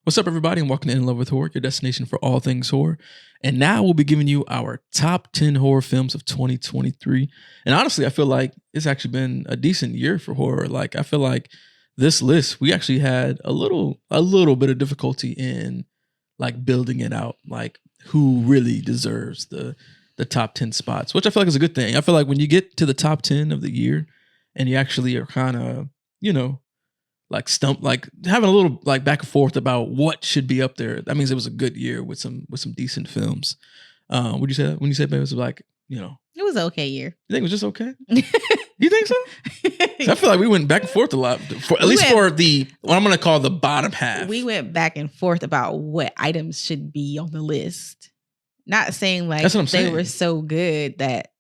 What's up, everybody, and welcome to In Love with Horror, your destination for all things horror. And now we'll be giving you our top 10 horror films of 2023. And honestly, I feel like it's actually been a decent year for horror. Like, I feel like this list, we actually had a little bit of difficulty in like building it out, like who really deserves the top 10 spots, which I feel like is a good thing. I feel like when you get to the top 10 of the year and you actually are kind of, like having a little like back and forth about what should be up there. That means it was a good year with some decent films. Would you say that when you said it was like, it was an okay year. You think it was just okay? You think so? I feel like we went back and forth a lot, for what I'm going to call the bottom half. We went back and forth about what items should be on the list. Not saying like they were so good that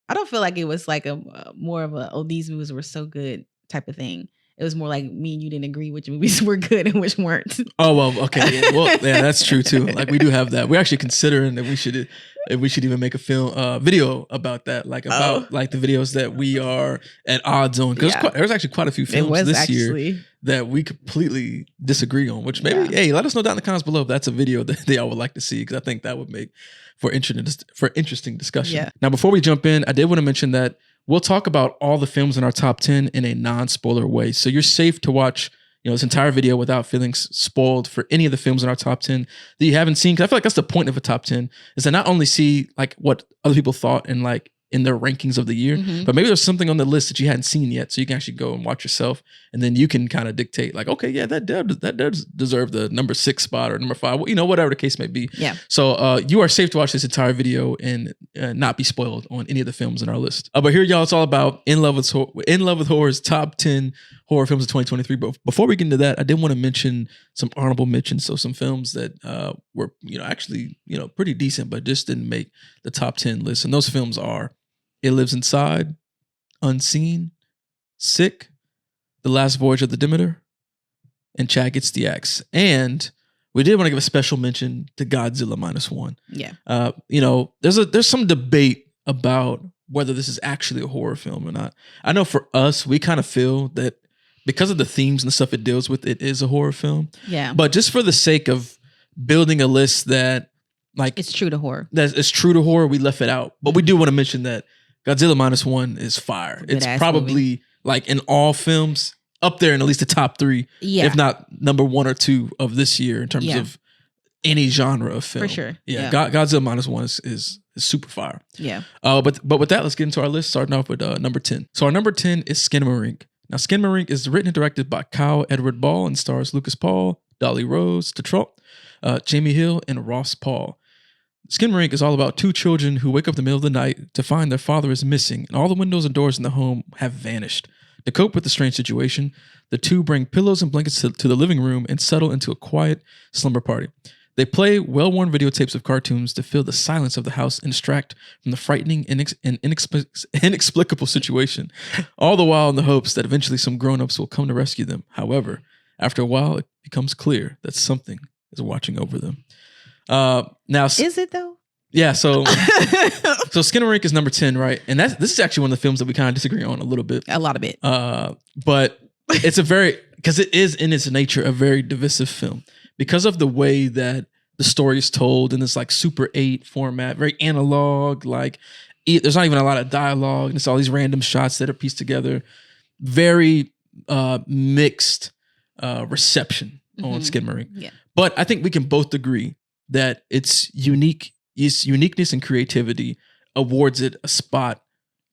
I don't feel like it was like a more of a, oh, these movies were so good type of thing. It was more like me and you didn't agree which movies were good and which weren't. Oh, well, okay. Yeah. Well, yeah, that's true too. Like we do have that. We're actually considering that we should even make a video about that, like about like the videos that we are at odds on. Because there's actually quite a few films this year that we completely disagree on, which maybe, hey, let us know down in the comments below if that's a video that y'all would like to see, because I think that would make for interesting discussion. Yeah. Now, before we jump in, I did want to mention that we'll talk about all the films in our top 10 in a non-spoiler way. So you're safe to watch, this entire video without feeling spoiled for any of the films in our top 10 that you haven't seen. Because I feel like that's the point of a top 10, is to not only see like what other people thought and like in their rankings of the year, but maybe there's something on the list that you hadn't seen yet. So you can actually go and watch yourself. And then you can kind of dictate like, okay, yeah, that does deserve the number 6 spot or number 5, whatever the case may be. Yeah. So you are safe to watch this entire video and not be spoiled on any of the films in our list. But here, y'all, it's all about In Love with Horror's top 10 horror films of 2023. But before we get into that, I did want to mention some honorable mentions. So some films that were, actually, pretty decent, but just didn't make the top 10 list. And those films are It Lives Inside, Unseen, Sick, The Last Voyage of the Demeter, and Chad Gets the Axe. And we did want to give a special mention to Godzilla -1. Yeah. There's some debate about whether this is actually a horror film or not. I know for us, we kind of feel that because of the themes and the stuff it deals with, it is a horror film. Yeah. But just for the sake of building a list that like it's true to horror. That is true to horror, we left it out. But we do want to mention that Godzilla -1 is fire. It's probably movie. Like in all films up there in at least the top 3, if not number 1 or 2 of this year in terms of any genre of film. For sure. Yeah. Godzilla -1 is super fire. Yeah. But with that, let's get into our list, starting off with number 10. So our number 10 is Skinamarink. Now, Skinamarink is written and directed by Kyle Edward Ball and stars Lucas Paul, Dolly Rose Tetrault, Jamie Hill, and Ross Paul. Skinamarink is all about 2 children who wake up in the middle of the night to find their father is missing, and all the windows and doors in the home have vanished. To cope with the strange situation, the 2 bring pillows and blankets to the living room and settle into a quiet slumber party. They play well-worn videotapes of cartoons to fill the silence of the house and distract from the frightening and inexplicable situation, all the while in the hopes that eventually some grown-ups will come to rescue them. However, after a while, it becomes clear that something is watching over them. Now, is it though? Yeah. So Skinamarink is number 10, right? And this is actually one of the films that we kind of disagree on a little bit. A lot of it. But it's because it is in its nature a very divisive film because of the way that the story is told in this like Super 8 format, very analog. Like there's not even a lot of dialogue, and it's all these random shots that are pieced together. Very mixed reception on Skinamarink. Yeah. But I think we can both agree that its uniqueness and creativity awards it a spot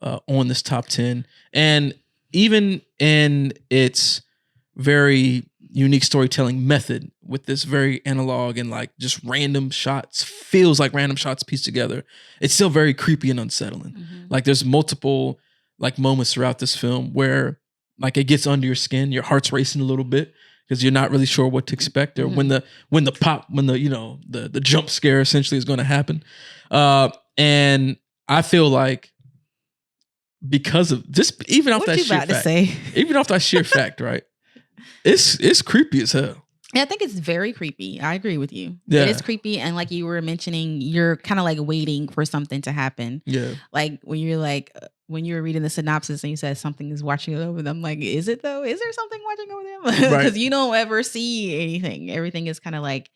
on this top 10. And even in its very unique storytelling method with this very analog and like just random shots, feels like random shots pieced together, it's still very creepy and unsettling. Like there's multiple like moments throughout this film where like it gets under your skin, your heart's racing a little bit, because you're not really sure what to expect or when the jump scare essentially is going to happen. And I feel like because of just even off that sheer fact, even off that sheer fact, right? It's creepy as hell. Yeah, I think it's very creepy. I agree with you. Yeah. It is creepy. And like you were mentioning, you're kind of like waiting for something to happen. Yeah. Like when you were reading the synopsis and you said something is watching over them, like, is it though? Is there something watching over them? Because you don't ever see anything. Everything is kind of like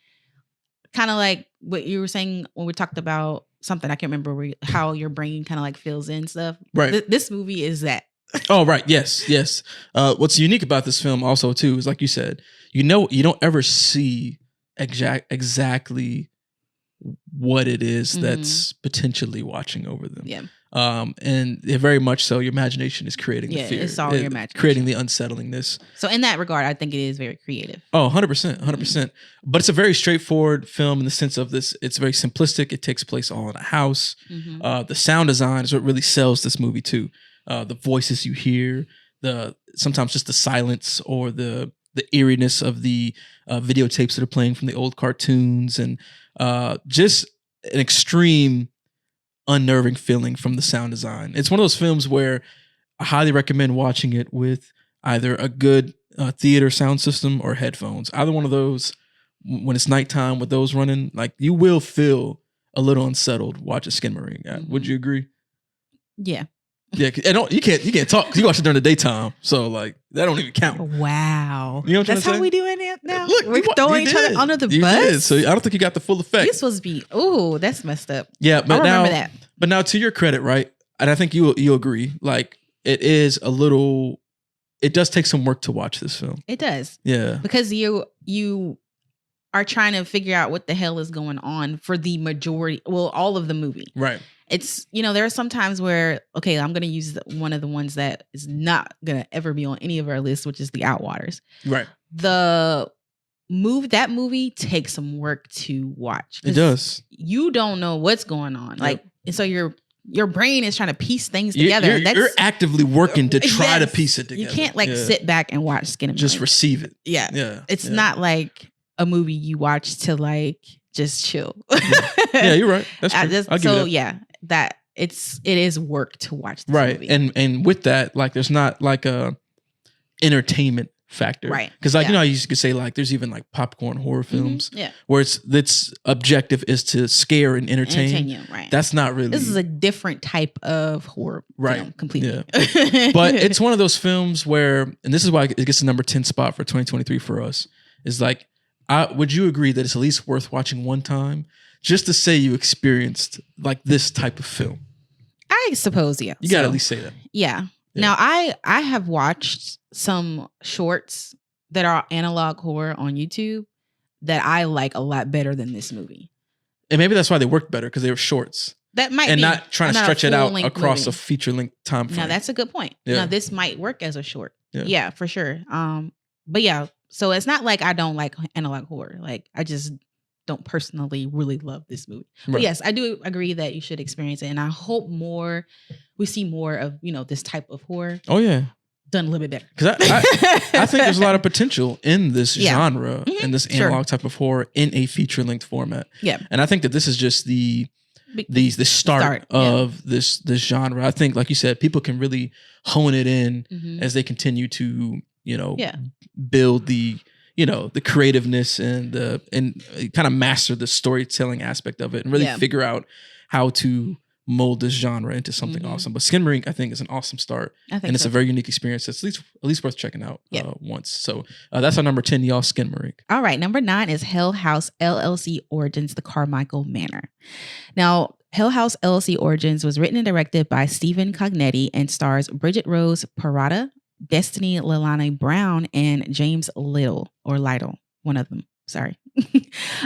what you were saying when we talked about something. I can't remember how your brain kind of like fills in stuff. Right. This movie is that. Oh, right. Yes. What's unique about this film also too is, like you said, you don't ever see exactly what it is that's potentially watching over them. Yeah. And very much so, your imagination is creating the fear. It's all your imagination. Creating the unsettlingness. So in that regard, I think it is very creative. Oh, 100%. But it's a very straightforward film in the sense of this. It's very simplistic. It takes place all in a house. The sound design is what really sells this movie too. The voices you hear, sometimes just the silence or the eeriness of the videotapes that are playing from the old cartoons, and just an extreme unnerving feeling from the sound design. It's one of those films where I highly recommend watching it with either a good theater sound system or headphones. Either one of those, when it's nighttime with those running, like you will feel a little unsettled watching Skinamarink. Would you agree? Yeah. Yeah, and you can't talk because you watch it during the daytime, so like that don't even count. Wow, you know what that's I'm how we doing it now. Look, we're throwing each other under the bus. Did. So I don't think you got the full effect. You're supposed to be. Oh, that's messed up. Yeah, but I remember that. But now, to your credit, right? And I think you agree. Like it is a little. It does take some work to watch this film. It does. Yeah, because you are trying to figure out what the hell is going on for the majority. Well, all of the movie. Right. It's, there are some times where, okay, I'm going to use one of the ones that is not going to ever be on any of our lists, which is The Outwaters. Right. That movie takes some work to watch. It does. You don't know what's going on. Yep. Like, and so your brain is trying to piece things together. You're actively working to try to piece it together. You can't sit back and watch Skinamarink. Just receive it. Yeah. Yeah. It's not like a movie you watch to just chill. Yeah, you're right. That's true. That it is work to watch this movie. And with that, like there's not like a entertainment factor. Right. Because I used to say like there's even like popcorn horror films where its objective is to scare and entertain you, right. That's not really. This is a different type of horror film completely. Yeah. But it's one of those films where, and this is why it gets the number 10 spot for 2023 for us, is like, would you agree that it's at least worth watching one time just to say you experienced like this type of film? I suppose, yeah. You got to at least say that. Yeah. Now, I have watched some shorts that are analog horror on YouTube that I like a lot better than this movie. And maybe that's why they worked better, because they were shorts. That might and be. not trying to stretch it out across movie. A feature-length time frame. Now, that's a good point. Yeah. Now, this might work as a short. Yeah, for sure. But yeah, so it's not like I don't like analog horror. Like, I just don't personally really love this movie. Right. But yes, I do agree that you should experience it. And I hope we see more of, this type of horror. Oh, yeah. Done a little bit better. Because I think there's a lot of potential in this genre, in this analog type of horror in a feature-length format. Yeah. And I think that this is just the start of this genre. I think, like you said, people can really hone it in as they continue to, build the creativeness and kind of master the storytelling aspect of it and really figure out how to mold this genre into something awesome. But Skinamarink, I think, is an awesome start. And it's a very unique experience. It's at least worth checking out once. So that's our number 10, y'all, Skinamarink. All right. Number 9 is Hell House LLC Origins, The Carmichael Manor. Now, Hell House LLC Origins was written and directed by Stephen Cognetti and stars Bridget Rose Parada, Destiny Lilani Brown, and James Lytle, one of them. Sorry.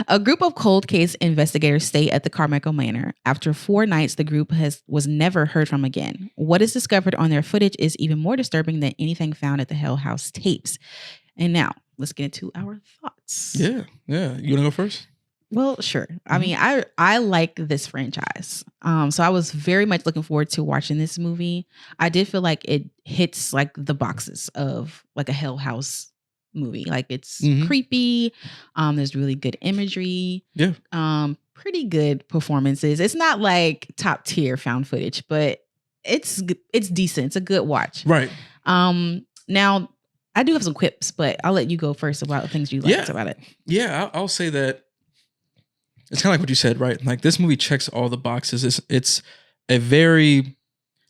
A group of cold case investigators stay at the Carmichael Manor. After 4 nights, the group was never heard from again. What is discovered on their footage is even more disturbing than anything found at the Hell House tapes. And now, let's get into our thoughts. Yeah. You want to go first? Well, sure. I mean, I like this franchise. So I was very much looking forward to watching this movie. I did feel like it hits like the boxes of like a Hell House movie. Like it's creepy. There's really good imagery. Yeah. Pretty good performances. It's not like top tier found footage, but it's decent. It's a good watch. Right. Now I do have some quips, but I'll let you go first about the things you liked about it. Yeah, I'll say that it's kind of like what you said, right? Like this movie checks all the boxes. It's a very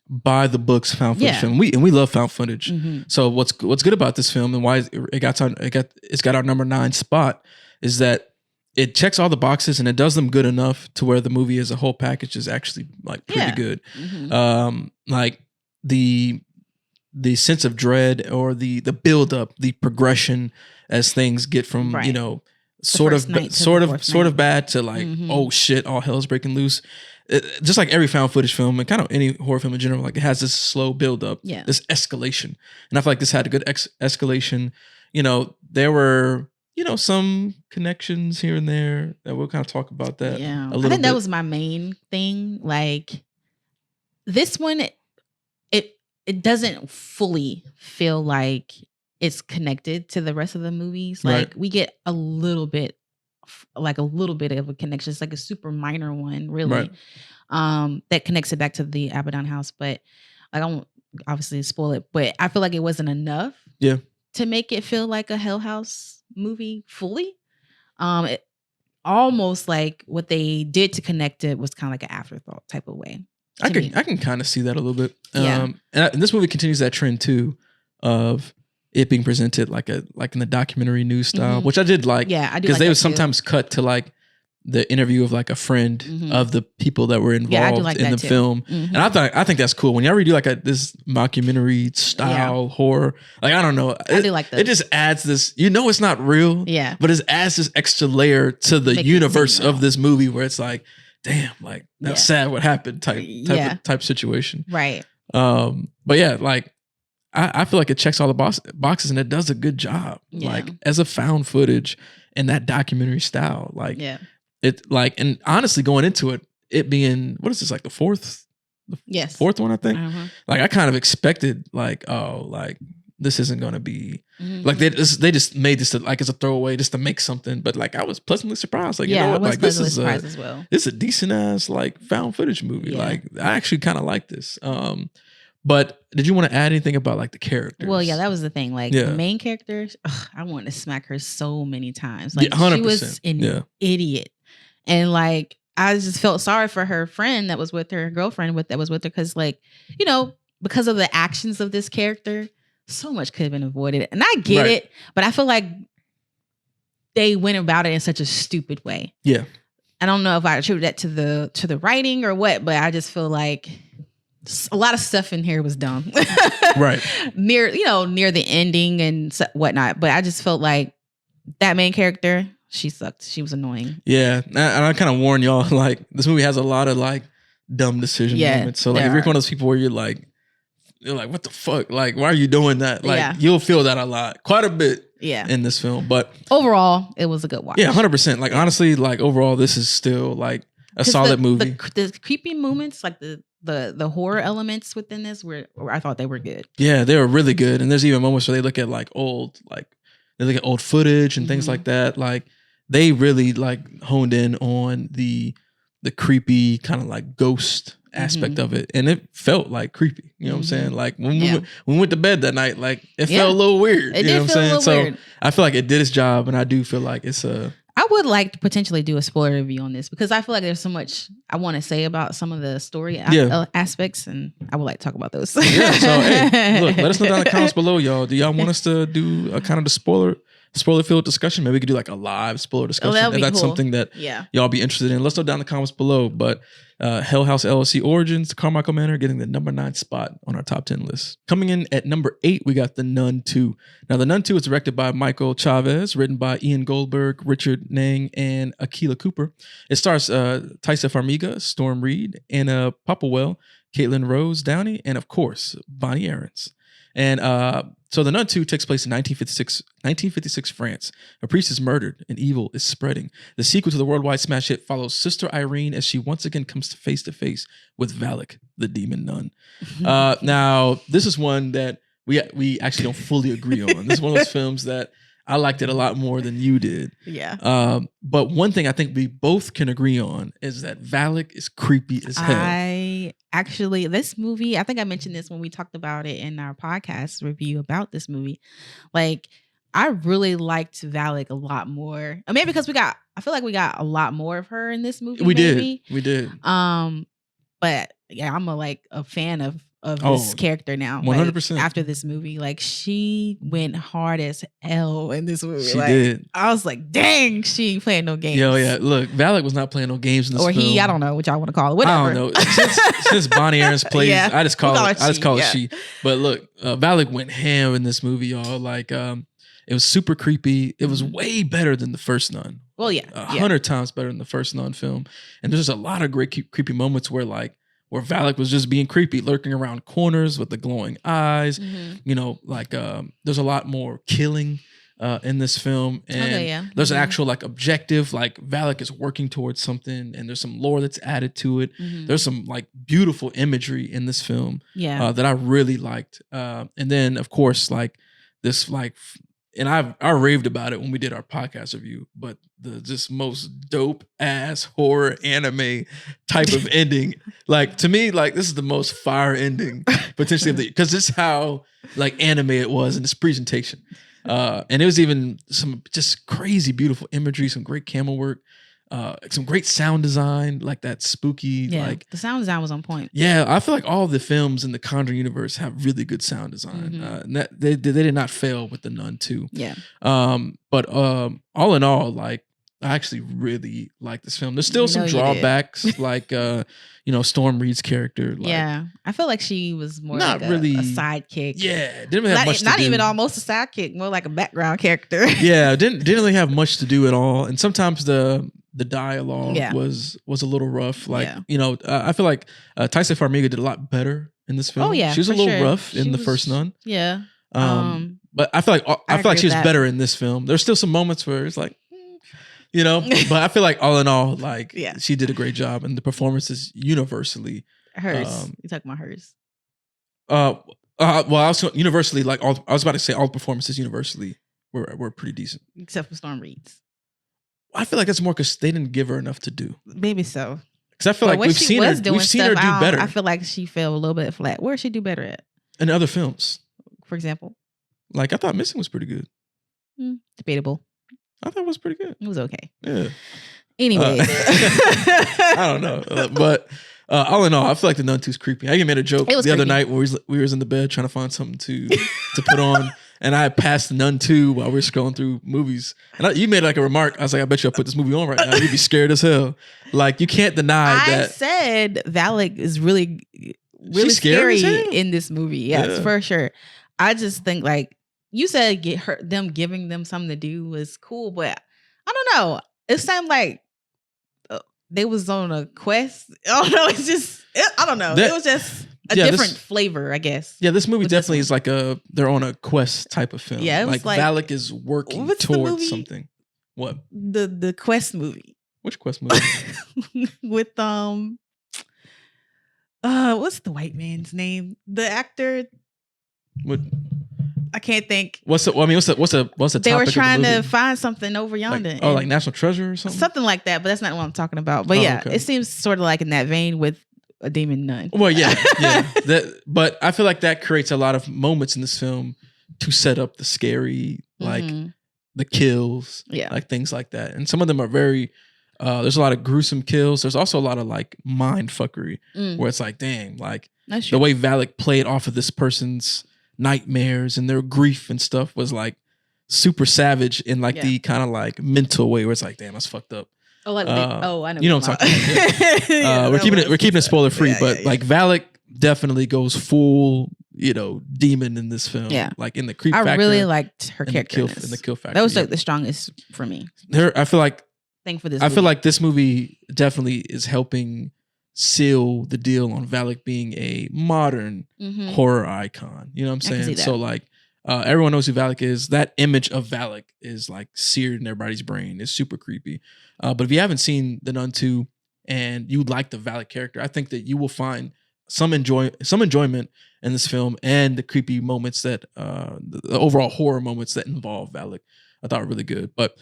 by the books found footage film. We love found footage. Mm-hmm. So what's good about this film and why it's got our number 9 spot is that it checks all the boxes and it does them good enough to where the movie as a whole package is actually like pretty good. Mm-hmm. Like the sense of dread or the build up, the progression as things get from sort of bad to like oh shit, all hell's breaking loose. Just like every found footage film and kind of any horror film in general, like it has this slow build up, this escalation, and I feel like this had a good escalation. There were some connections here and there that we'll kind of talk about that. Yeah, I think that was my main thing. Like this one, it doesn't fully feel like it's connected to the rest of the movies. Like we get a little bit of a connection. It's like a super minor one, really, that connects it back to the Abaddon house. But like, I won't obviously spoil it, but I feel like it wasn't enough to make it feel like a Hell House movie fully. It almost like what they did to connect it was kind of like an afterthought type of way. I can kind of see that a little bit. And this movie continues that trend too of it being presented like in the documentary news style, which I did like. Yeah, I do. Because they would sometimes cut to like the interview of like a friend of the people that were involved in the film. And I think that's cool. When you ever do like this mockumentary style horror, like I don't know. I do like that. It just adds this, it's not real. Yeah. But it adds this extra layer to the universe of this movie where it's like, damn, like that's sad what happened type situation. Right. But yeah, like I feel like it checks all the boxes and it does a good job. Like as a found footage and that documentary style, like it like, and honestly going into it being, what is this, like the fourth one, I think. Like I kind of expected like, oh, like this isn't going to be like they just made this like as a throwaway just to make something, but like I was pleasantly surprised. Like, I was like pleasantly surprised as well. This is a decent ass like found footage movie. Like I actually kind of like this. But did you want to add anything about like the characters? Well, that was the thing. Like the main character, I wanted to smack her so many times. Like 100%. She was an idiot, and like I just felt sorry for her friend that was with her, girlfriend that was with her, because like because of the actions of this character, so much could have been avoided. And I get it, but I feel like they went about it in such a stupid way. Yeah, I don't know if I attribute that to the writing or what, but I just feel like a lot of stuff in here was dumb. Right. near the ending and whatnot. But I just felt like that main character, she sucked. She was annoying. Yeah. And I kind of warn y'all, like this movie has a lot of like dumb decision moments. So like if you're one of those people where you're like, what the fuck? Like, why are you doing that? Like you'll feel that a lot, quite a bit in this film. But overall, it was a good watch. Yeah, 100%. Like honestly, like overall, this is still like a solid movie. The creepy moments, like the horror elements within this I thought they were good. Yeah, they were really good. And there's even moments where they look at like old footage and things like that. Like they really like honed in on the creepy kind of like ghost aspect of it. And it felt like creepy. You know what I'm saying? Like when we went to bed that night, like it felt a little weird. It did feel a little weird. So I feel like it did its job, and I do feel like it's I would like to potentially do a spoiler review on this because I feel like there's so much I want to say about some of the story aspects, and I would like to talk about those. Yeah, so hey, look, let us know down in the comments below, y'all. Do y'all want us to do a kind of the spoiler-filled discussion? Maybe we could do like a live spoiler discussion if that's something that y'all be interested in. Let's know down in the comments below. But Hell House LLC Origins, Carmichael Manor getting the number 9 spot on our top 10 list. Coming in at number 8, we got The Nun 2. Now, The Nun 2 is directed by Michael Chavez, written by Ian Goldberg, Richard Nang, and Akila Cooper. It stars Taissa Farmiga, Storm Reed, Anna Popplewell, Caitlin Rose Downey, and of course, Bonnie Aarons. And so The Nun 2 takes place in 1956 France. A priest is murdered and evil is spreading. The sequel to the worldwide smash hit follows Sister Irene as she once again comes face to face with Valak, the demon nun. Now, this is one that we actually don't fully agree on. This is one of those films that I liked it a lot more than you did. Yeah. But one thing I think we both can agree on is that Valak is creepy as hell. This movie, I think I mentioned this when we talked about it in our podcast review about this movie. Like, I really liked Valak a lot more. I mean, because I feel like we got a lot more of her in this movie. We did. But yeah, I'm a fan of this character now. 100%. After this movie, like, she went hard as hell in this movie. She did. I was like, dang, she ain't playing no games. Yo, yeah. Look, Valak was not playing no games in this film. Or I don't know what y'all want to call it. Whatever. I don't know. Since Bonnie Aarons plays, yeah, I just call it she. But look, Valak went ham in this movie, y'all. Like, it was super creepy. It was way better than the first Nun. Well, yeah. 100 times better than the first Nun film. And there's a lot of great creepy moments where Valak was just being creepy, lurking around corners with the glowing eyes. Mm-hmm. You know, there's a lot more killing in this film. And there's an actual objective. Like, Valak is working towards something, and there's some lore that's added to it. Mm-hmm. There's some beautiful imagery in this film that I really liked. And then, of course, and I raved about it when we did our podcast review, but the just most dope ass horror anime type of ending, to me, this is the most fire ending potentially because this is how anime it was in this presentation, and it was even some just crazy beautiful imagery, some great camera work. Some great sound design, that spooky, the sound design was on point. Yeah, I feel like all the films in the Conjuring universe have really good sound design. Mm-hmm. And they did not fail with the Nun 2. Yeah. But all in all, I actually really like this film. There's still some drawbacks, Storm Reed's character. I feel like she was more not really a sidekick. Yeah, didn't really have much to do. Not even almost a sidekick, more like a background character. Yeah, didn't really have much to do at all. And sometimes the dialogue was a little rough. I feel like Taissa Farmiga did a lot better in this film. Oh yeah, she was a little rough in the first Nun. Yeah. But I feel like she was better in this film. There's still some moments where it's but I feel like all in all, she did a great job, and the performances universally. Hers. You talking about hers? Well, also universally, I was about to say all performances universally were pretty decent, except for Storm Reed's. I feel like that's more because they didn't give her enough to do. Maybe so. Because I feel like we've seen her do better. I feel like she fell a little bit flat. Where did she do better at? In other films. For example? I thought Missing was pretty good. Debatable. I thought it was pretty good. It was okay. Yeah. Anyways. I don't know. But all in all, I feel like the Nun 2 is creepy. I even made a joke the other night where we was in the bed trying to find something to put on. And I passed Nun 2 while we were scrolling through movies. And you made a remark. I was like, I bet you I'll put this movie on right now. You'd be scared as hell. You can't deny that. I said Valak is really scary in this movie. Yes, for sure. I just think you said them giving them something to do was cool, but I don't know. It sounded like they was on a quest. I don't know. It's just, I don't know. It was just a different flavor, I guess. Yeah, this movie definitely is they're on a quest type of film. Yeah, it was Valak is working towards something. What? The Quest movie. Which Quest movie? With what's the white man's name? The actor. What? I can't think. What's the topic? They were trying to find something over yonder. Like National Treasure or something? Something like that, but that's not what I'm talking about. But it seems sort of in that vein with a demon nun. Well, yeah. But I feel like that creates a lot of moments in this film to set up the scary, the kills, things like that. And some of them are very, there's a lot of gruesome kills. There's also a lot of mind fuckery where it's dang, the way Valak played off of this person's nightmares and their grief and stuff was super savage in the kind of mental way where it's damn, that's fucked up. I know. You know what I'm talking about. We're keeping it spoiler free, but Valak definitely goes full, demon in this film. Yeah, in the creep factor. I really liked her character in the kill factor. That was the strongest for me. I feel like I feel like this movie definitely is helping seal the deal on Valak being a modern horror icon. You know what I'm saying? So everyone knows who Valak is. That image of Valak is seared in everybody's brain. It's super creepy. But if you haven't seen The Nun 2 and you like the Valak character, I think that you will find some enjoyment in this film and the creepy moments that the overall horror moments that involve Valak. I thought were really good. But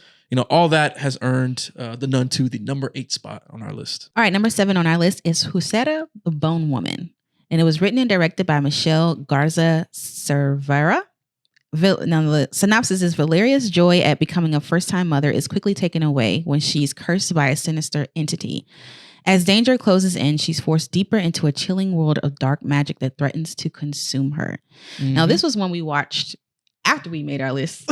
all that has earned The Nun 2 the number 8 spot on our list. All right, number 7 on our list is Huesera, the Bone Woman. And it was written and directed by Michelle Garza Cervera. Now, the synopsis is: Valeria's joy at becoming a first-time mother is quickly taken away when she's cursed by a sinister entity. As danger closes in, she's forced deeper into a chilling world of dark magic that threatens to consume her. Mm-hmm. Now, this was one we watched after we made our list,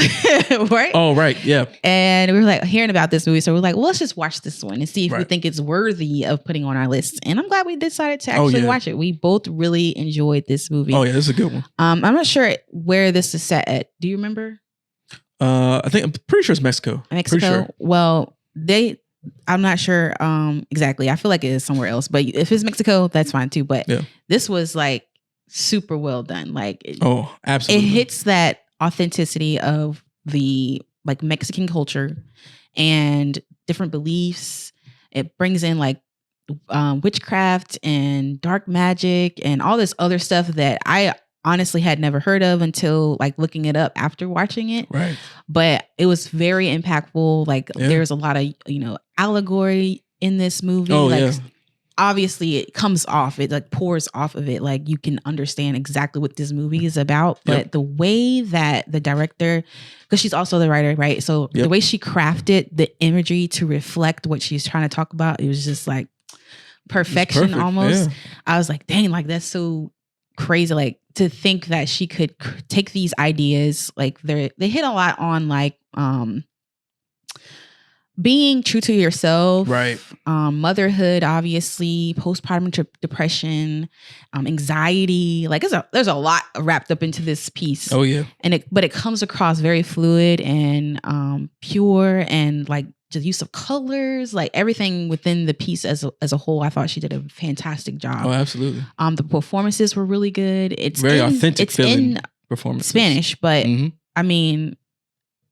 right? Oh, right. Yeah. And we were like hearing about this movie. So we're like, well, let's just watch this one and see if we think it's worthy of putting on our list. And I'm glad we decided to actually watch it. We both really enjoyed this movie. Oh, yeah. This is a good one. I'm not sure where this is set at. Do you remember? I'm pretty sure it's Mexico. Mexico. Sure. Well, I'm not sure exactly. I feel like it is somewhere else. But if it's Mexico, that's fine too. But this was like super well done. Like, absolutely. It hits that authenticity of the like Mexican culture and different beliefs. It brings in like witchcraft and dark magic and all this other stuff that I honestly had never heard of until like looking it up after watching it. Right. But it was very impactful. Like there's a lot of, allegory in this movie. Obviously it comes off, it like pours off of it. Like you can understand exactly what this movie is about, but the way that the director, because she's also the writer, right? So the way she crafted the imagery to reflect what she's trying to talk about, it was just like perfection almost. Yeah. I was like, dang, like that's so crazy. Like to think that she could take these ideas, like they hit a lot on like, being true to yourself, right? Motherhood, obviously, postpartum depression, anxiety. Like there's a lot wrapped up into this piece. Oh yeah, but it comes across very fluid and pure, and like the use of colors, like everything within the piece as a whole. I thought she did a fantastic job. Oh, absolutely. The performances were really good. It's very authentic. It's in performance Spanish, but I mean,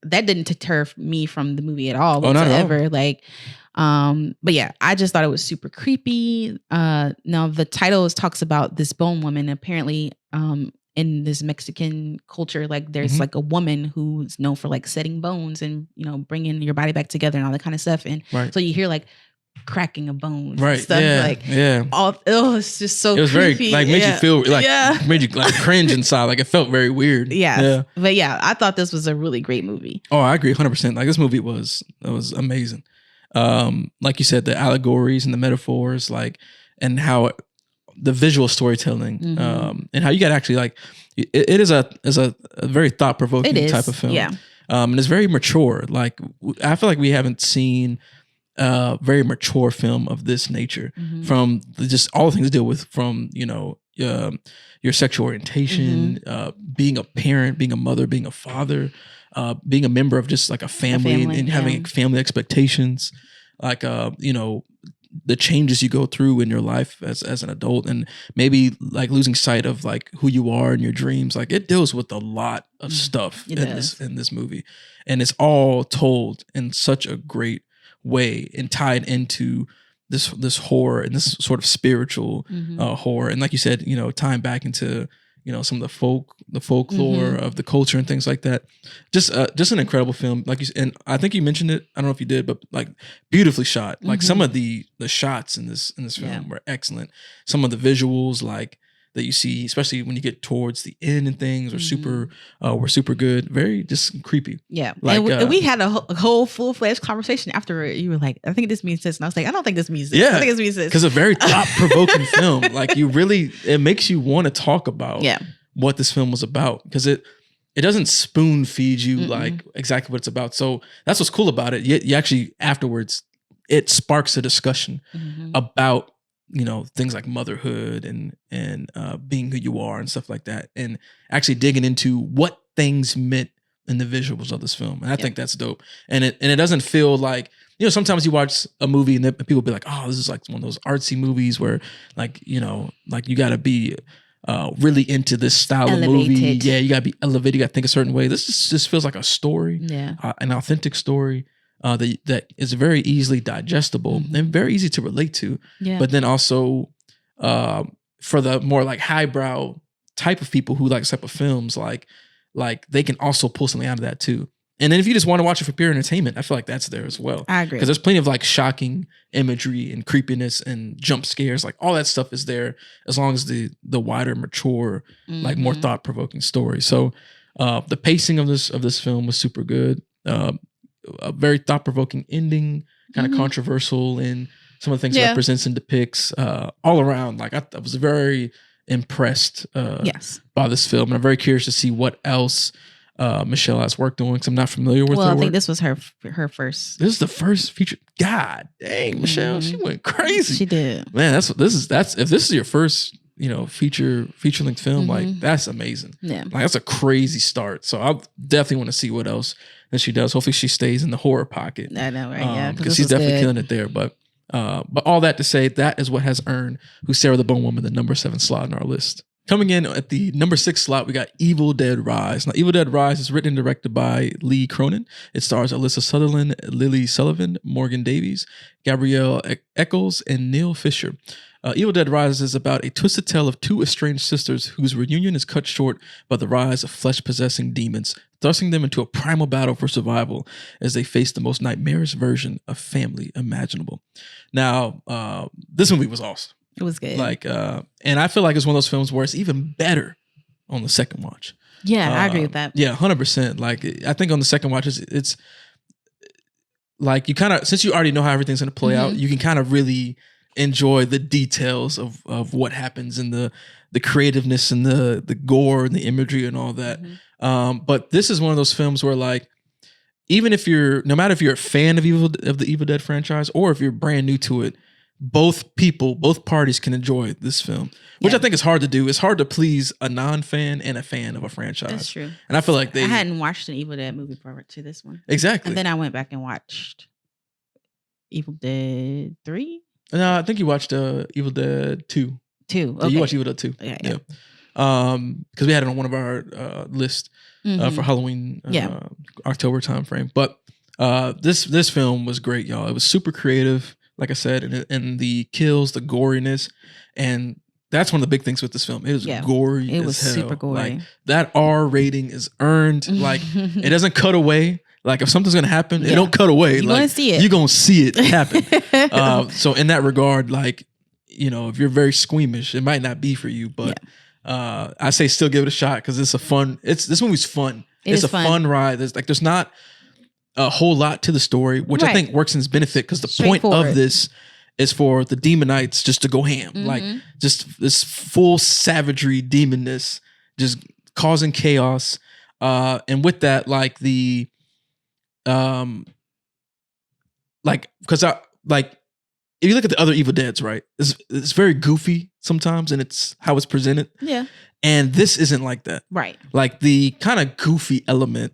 that didn't deter me from the movie at all whatsoever. Not at all. Like, but yeah, I just thought it was super creepy. Now the title talks about this bone woman. Apparently, in this Mexican culture, like there's like a woman who's known for like setting bones and bringing your body back together and all that kind of stuff. And so you hear like cracking of bones, right? And stuff. It's just so. It was creepy. very made you feel like made you like cringe inside. Like it felt very weird. Yeah, but I thought this was a really great movie. Oh, I agree 100%. Like this movie was amazing. Like you said, the allegories and the metaphors, like, and how the visual storytelling, and how you got actually like it is a very thought provoking type of film. Yeah, and it's very mature. Like I feel like we haven't seen very mature film of this nature from just all the things to deal with, from your sexual orientation, being a parent, being a mother, being a father, being a member of just like a family and having family expectations, like the changes you go through in your life as an adult, and maybe like losing sight of like who you are and your dreams. Like it deals with a lot of stuff in this movie, and it's all told in such a great way and tied into this horror and this sort of spiritual horror, and like you said, tying back into some of the folklore of the culture and things like that. Just an incredible film, like you said, and I think you mentioned it. I don't know if you did, but like beautifully shot. Like some of the shots in this film were excellent. Some of the visuals, like that you see, especially when you get towards the end and things, were super good. Very just creepy. Yeah, like and we had a whole full-fledged conversation after you were like, I think this means this, and I was like, I don't think this means this. Yeah, I think this means this, because a very thought-provoking film. Like it makes you want to talk about what this film was about, because it doesn't spoon feed you like exactly what it's about. So that's what's cool about it. You actually afterwards it sparks a discussion about things like motherhood and being who you are and stuff like that, and actually digging into what things meant in the visuals of this film. And I think that's dope. And it doesn't feel like, sometimes you watch a movie and people be like, oh, this is like one of those artsy movies where like, like you got to be really into this style of movie. Yeah, you got to be elevated. You got to think a certain way. This just feels like a story, an authentic story. That is very easily digestible and very easy to relate to, but then also for the more like highbrow type of people who like this type of films, like they can also pull something out of that too. And then if you just want to watch it for pure entertainment, I feel like that's there as well. I agree. Because there's plenty of like shocking imagery and creepiness and jump scares. Like all that stuff is there as long as the wider, mature, like more thought-provoking story. So the pacing of this film was super good. A very thought-provoking ending, kind of controversial in some of the things it represents and depicts. All around, like I was very impressed by this film. And I'm very curious to see what else Michelle has worked on, because I'm not familiar with her work. I think this was her first. This is the first feature. God dang, Michelle, she went crazy. She did. Man, that's if this is your first, feature length film, like that's amazing. Yeah, like that's a crazy start. So I definitely want to see what else that she does. Hopefully, she stays in the horror pocket. I know, right? Yeah, because she's definitely killing it there. But all that to say, that is what has earned Who's Sarah the Bone Woman the number 7 slot in our list. Coming in at the number 6 slot, we got Evil Dead Rise. Now, Evil Dead Rise is written and directed by Lee Cronin. It stars Alyssa Sutherland, Lily Sullivan, Morgan Davies, Gabrielle Eccles, and Neil Fisher. Evil Dead Rise is about a twisted tale of 2 estranged sisters whose reunion is cut short by the rise of flesh-possessing demons, thrusting them into a primal battle for survival as they face the most nightmarish version of family imaginable. Now, this movie was awesome. It was good. And I feel like it's one of those films where it's even better on the second watch. Yeah, I agree with that. Yeah, 100%. Like, I think on the second watch, it's like you kind of, since you already know how everything's going to play out, you can kind of really enjoy the details of what happens and the creativeness and the gore and the imagery and all that. But this is one of those films where, like, even if no matter if you're a fan of the Evil Dead franchise or if you're brand new to it, both parties can enjoy this film, which I think is hard to do. It's hard to please a non-fan and a fan of a franchise. That's true. And I feel like I hadn't watched an Evil Dead movie prior to this one. Exactly. And then I went back and watched Evil Dead 3. No, I think you watched Evil Dead 2. 2. Okay. Yeah, you watched Evil Dead 2. Yeah. Because we had it on one of our lists for Halloween October timeframe. But this film was great, y'all. It was super creative, like I said, and the kills, the goriness, and that's one of the big things with this film. It is gory. It was super gory. Like, that R rating is earned. Like, it doesn't cut away. Like, if something's gonna happen, it don't cut away. You're gonna see it. You're gonna see it happen. So in that regard, like, if you're very squeamish, it might not be for you. But I say still give it a shot, because it's a fun. This movie's fun. It's a fun ride. There's not a whole lot to the story, which I think works in its benefit, because the point of this is for the demonites just to go ham, like just this full savagery, demonness, just causing chaos, and with that, like the, because if you look at the other Evil Deads, right, it's very goofy sometimes, and it's how it's presented. Yeah, and this isn't like that, right? Like, the kind of goofy element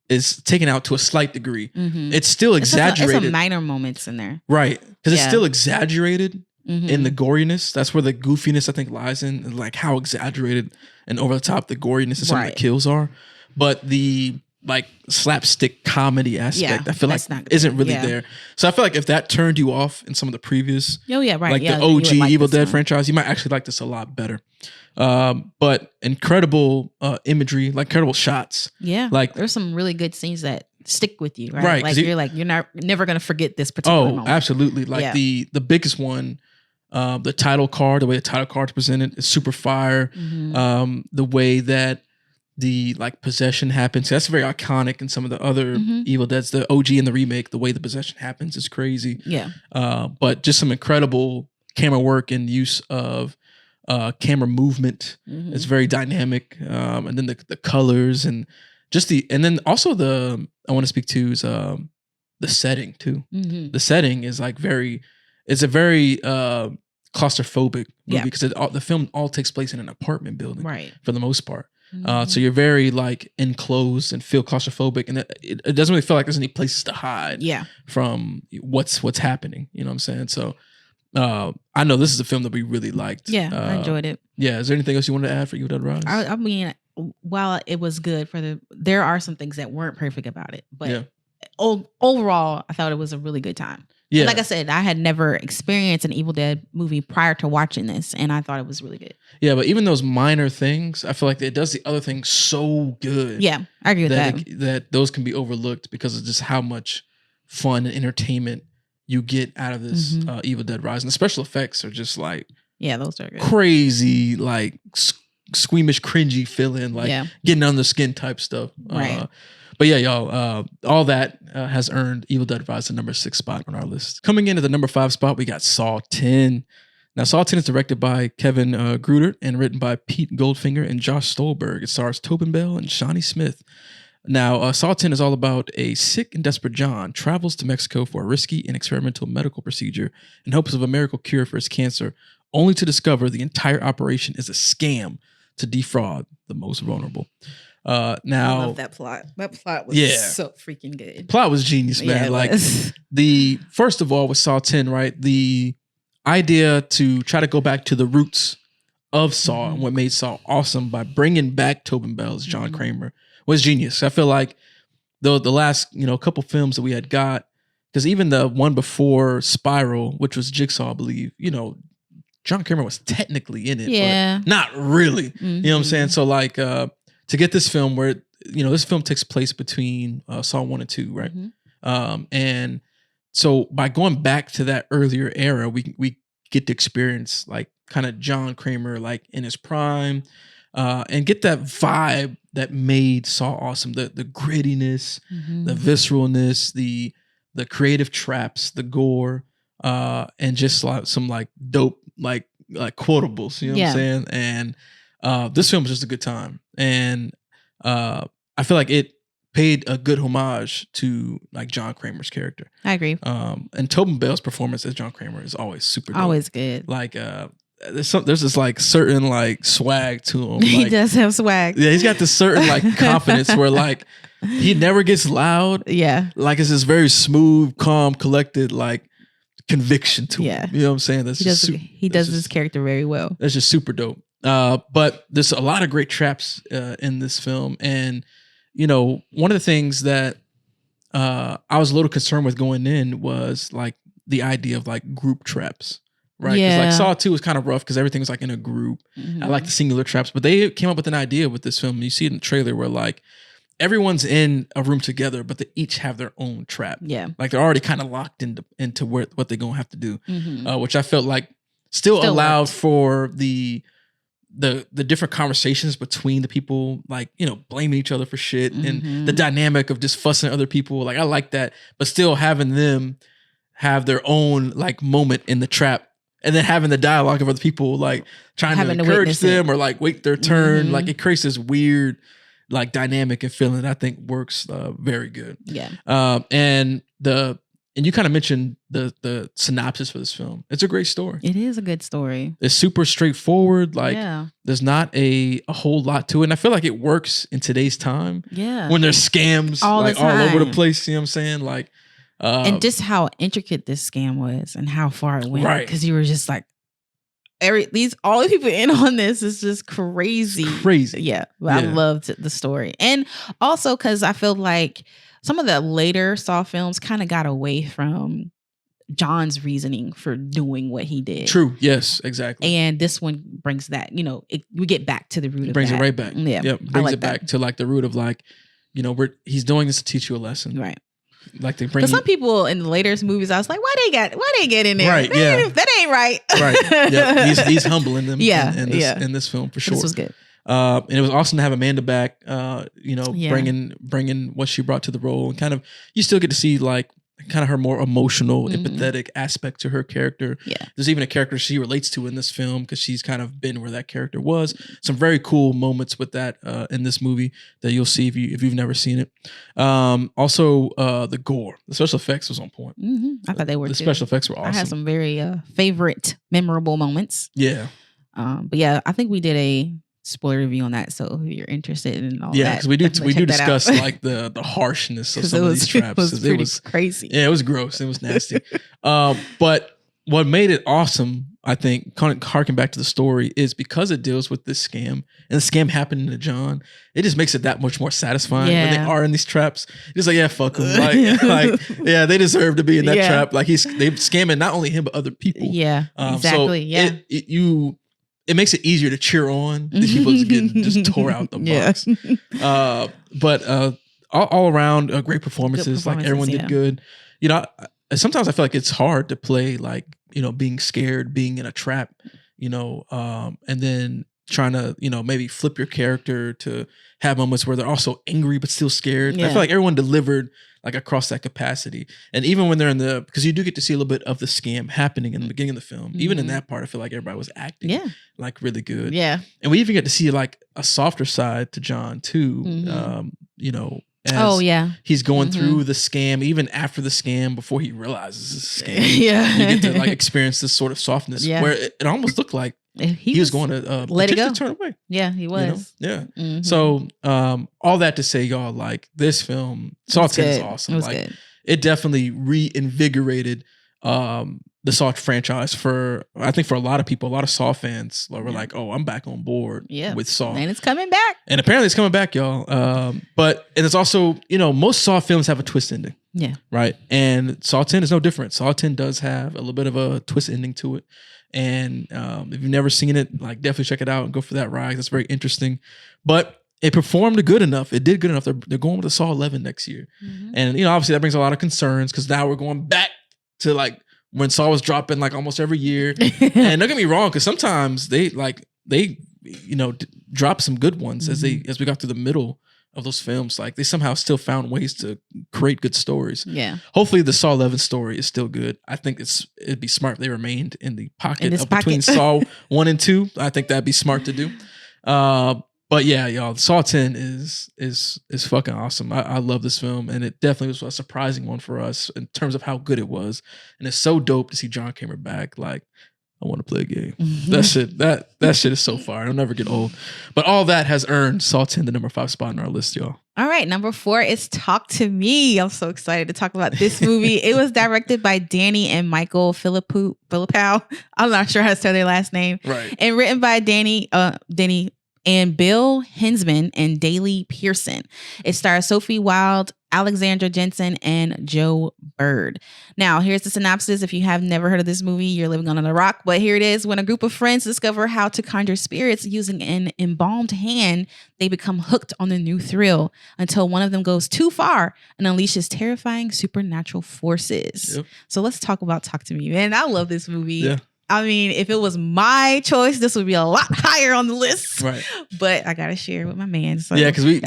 is taken out to a slight degree. It's still exaggerated. It's some minor moments in there. Right. Because it's still exaggerated in the goriness. That's where the goofiness, I think, lies in, like how exaggerated and over the top the goriness of some of the kills are. But the, like, slapstick comedy aspect, I feel like isn't really there. So I feel like if that turned you off in some of the previous, like the OG Evil Dead franchise, you might actually like this a lot better. But incredible imagery, like incredible shots. Yeah, like there's some really good scenes that stick with you, right? Like you're never gonna forget this particular moment. Absolutely. Like the biggest one, the title card, the way the title card is presented is super fire. The way that the, like, possession happens, that's very iconic in some of the other Evil Deads. The OG and the remake, the way the possession happens is crazy. Yeah. But just some incredible camera work and use of camera movement. It's very dynamic. And then the colors and just and then also I want to speak to is the setting too. The setting is like it's a very claustrophobic movie, because the film all takes place in an apartment building, right, for the most part. So you're very, like, enclosed and feel claustrophobic, and it doesn't really feel like there's any places to hide from what's happening. You know what I'm saying? So I know this is a film that we really liked. Yeah, I enjoyed it. Yeah. Is there anything else you wanted to add for Evil Dead Rise? I mean, while it was good there are some things that weren't perfect about it, but overall, I thought it was a really good time. Yeah. And like I said, I had never experienced an Evil Dead movie prior to watching this, and I thought it was really good. Yeah, but even those minor things, I feel like it does the other things so good. Yeah, I agree with that. That those can be overlooked because of just how much fun and entertainment you get out of this Evil Dead Rise. And the special effects are just like those are good. Crazy, like squeamish, cringy feeling, like getting under the skin type stuff. Right. But yeah, y'all, all that has earned Evil Dead Rise the number 6 spot on our list. Coming into the number 5 spot, we got Saw 10. Now, Saw 10 is directed by Kevin Grudert and written by Pete Goldfinger and Josh Stolberg. It stars Tobin Bell and Shawnee Smith. Now, Saw 10 is all about a sick and desperate John travels to Mexico for a risky and experimental medical procedure in hopes of a miracle cure for his cancer, only to discover the entire operation is a scam to defraud the most vulnerable. Now, I love that plot. That plot was so freaking good. Plot was genius, man. Yeah, like first of all, with Saw 10, right? The idea to try to go back to the roots of Saw and what made Saw awesome by bringing back Tobin Bell as John Kramer was genius. I feel like the last couple films that we had got, because even the one before Spiral, which was Jigsaw, I believe, John Kramer was technically in it, but not really. You know what I'm saying? So like to get this film where this film takes place between Saw 1 and 2, right? And so by going back to that earlier era, we get to experience like kind of John Kramer like in his prime, and get that vibe that made Saw awesome. The grittiness, the visceralness, the creative traps, the gore, and just like some like dope like quotables. You know what I'm saying? And this film was just a good time, and I feel like it paid a good homage to like John Kramer's character. I agree. And Tobin Bell's performance as John Kramer is always super dope. Always good. Like there's this like certain like swag to him. Like, he does have swag. Yeah, he's got this certain like confidence where like he never gets loud. Yeah. Like it's this very smooth, calm, collected like conviction to him. You know what I'm saying? He does this character very well. That's just super dope. But there's a lot of great traps in this film, and one of the things that I was a little concerned with going in was like the idea of like group traps, right? Because like Saw 2 was kind of rough because everything was like in a group. I like the singular traps, but they came up with an idea with this film. And you see it in the trailer where like everyone's in a room together, but they each have their own trap. Yeah, like they're already kind of locked into what they're gonna have to do, which I felt like still allowed worked for the different conversations between the people, like, blaming each other for shit and the dynamic of just fussing at other people. Like, I like that, but still having them have their own like moment in the trap, and then having the dialogue of other people, like trying to encourage them or like wait their turn. Like it creates this weird like dynamic and feeling that I think works very good. Yeah. And you kind of mentioned the synopsis for this film. It's a great story. It is a good story. It's super straightforward. Like there's not a whole lot to it. And I feel like it works in today's time. Yeah. When there's scams all over the place. You know what I'm saying? Like and just how intricate this scam was and how far it went. Right. Because you were just like, all the people in on this is just crazy. It's crazy. Yeah. I loved the story. And also because I feel like some of the later Saw films kind of got away from John's reasoning for doing what he did. True. Yes, exactly. And this one brings that, we get back to the root of that. Brings it right back. Yeah. Yep. Brings it back to like the root of like, he's doing this to teach you a lesson. Right. Like they bring. Because some people in the later movies, I was like, why they get in there? Right. Yeah. That ain't right. Right. Yeah. He's humbling them. In this film for sure. This was good. And it was awesome to have Amanda back, bringing what she brought to the role, and kind of, you still get to see like kind of her more emotional, empathetic aspect to her character. Yeah. There's even a character she relates to in this film because she's kind of been where that character was. Some very cool moments with that in this movie that you'll see if you've never seen it. Also, the gore, the special effects was on point. I thought they were. The special effects were awesome. I had some very favorite, memorable moments. Yeah. But yeah, I think we did a spoiler review on that, so if you're interested in all that, because we do discuss like the harshness of some of these traps. It was crazy. Yeah, it was gross. It was nasty. But what made it awesome I think, harking back to the story, is because it deals with this scam and the scam happening to John. It just makes it that much more satisfying when they are in these traps. It's like, yeah, fuck them. Like, yeah, they deserve to be in that trap. Like, they're scamming not only him but other people. Yeah, exactly. So it makes it easier to cheer on these people just getting just tore out the box. But all around great performances. Like, everyone did good. You know, sometimes I feel like it's hard to play, like, you know, being scared, being in a trap, you know, and then trying to, you know, maybe flip your character to have moments where they're also angry but still scared. I feel like everyone delivered like across that capacity. And even when they're because you do get to see a little bit of the scam happening in the beginning of the film. Even in that part, I feel like everybody was acting like really good. Yeah. And we even get to see like a softer side to John too. You know, he's going through the scam, even after the scam, before he realizes it's a scam. You get to like experience this sort of softness where it almost looked like he was going to let it go, turn away. Yeah, he was. You know? Yeah. So all that to say, y'all, like, this film, Saw 10 is awesome. It was good. It definitely reinvigorated the Saw franchise for a lot of people. A lot of Saw fans were like, oh, I'm back on board with Saw. And it's coming back. And apparently it's coming back, y'all. And it's also, you know, most Saw films have a twist ending. Yeah. Right. And Saw 10 is no different. Saw 10 does have a little bit of a twist ending to it. And if you've never seen it, like, definitely check it out and go for that ride. That's very interesting. But it performed good enough. It did good enough. They're going with the Saw 11 next year. And, you know, obviously that brings a lot of concerns because now we're going back to like when Saw was dropping like almost every year. And don't get me wrong, because sometimes they you know, drop some good ones as we got to the middle of those films. Like, they somehow still found ways to create good stories. Yeah. Hopefully the Saw 11 story is still good. I think it'd be smart if they remained in the pocket between Saw 1 and 2. I think that'd be smart to do. But yeah, y'all, Saw 10 is fucking awesome. I love this film, and it definitely was a surprising one for us in terms of how good it was. And it's so dope to see John Kramer back. Like, I want to play a game. That shit is so fire. It'll never get old. But all that has earned Saw 10 the number 5 spot on our list, y'all. All right, number 4 is Talk to Me. I'm so excited to talk about this movie. It was directed by Danny and Michael Philippou. I'm not sure how to say their last name. Right. And written by Danny and Bill Hensman and Daley Pearson. It stars Sophie Wilde, Alexandra Jensen, and Joe Bird. Now, here's the synopsis. If you have never heard of this movie, you're living under a rock. But here it is. When a group of friends discover how to conjure spirits using an embalmed hand, they become hooked on the new thrill until one of them goes too far and unleashes terrifying supernatural forces. Yep. So let's talk about Talk to Me, man. I love this movie. Yeah. I mean, if it was my choice, this would be a lot higher on the list. Right. But I got to share it with my man. So. Yeah, because we,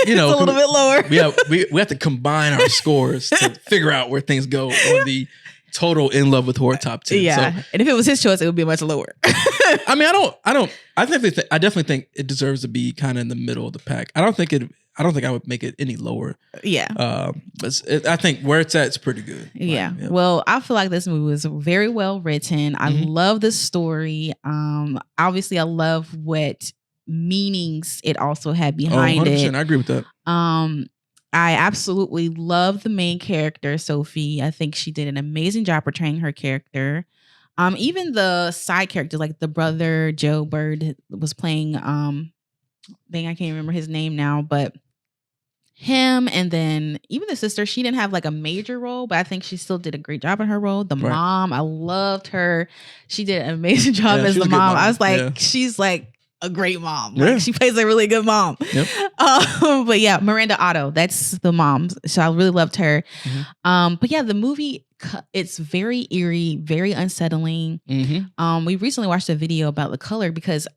you know, it's a little bit lower. We have to combine our scores to figure out where things go on the total In Love with Horror top 10. Yeah. So, and if it was his choice, it would be much lower. I mean, I definitely think it deserves to be kind of in the middle of the pack. I don't think I would make it any lower. Yeah. But I think where it's at, it's pretty good. Yeah. Like, well, I feel like this movie was very well written. I love the story. Obviously, I love what meanings it also had behind it. I agree with that. I absolutely love the main character, Sophie. I think she did an amazing job portraying her character. Even the side character, like the brother Joe Bird was playing. I can't remember his name now, but him, and then even the sister, she didn't have like a major role, but I think she still did a great job in her role. The mom, I loved her. She did an amazing job as the mom. I was like, she's like a great mom. Like, she plays a really good mom. Yep. But yeah, Miranda Otto, that's the mom. So I really loved her. But yeah, the movie, it's very eerie, very unsettling. We recently watched a video about The Color because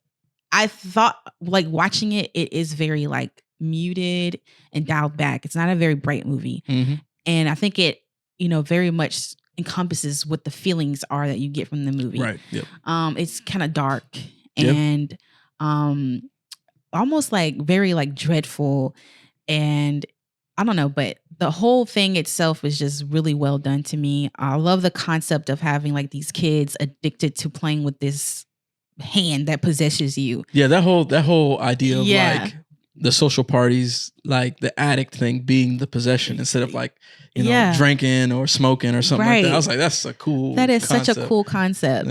I thought, like, watching it is very like muted and dialed back. It's not a very bright movie. And I think it, very much encompasses what the feelings are that you get from the movie. Right. Yep. It's kind of dark and almost like very like dreadful, and I don't know, but the whole thing itself is just really well done to me. I love the concept of having like these kids addicted to playing with this hand that possesses you. Yeah, that whole idea of like the social parties, like the addict thing being the possession instead of like, drinking or smoking or something like that. I was like, that's a cool That is concept. such a cool concept.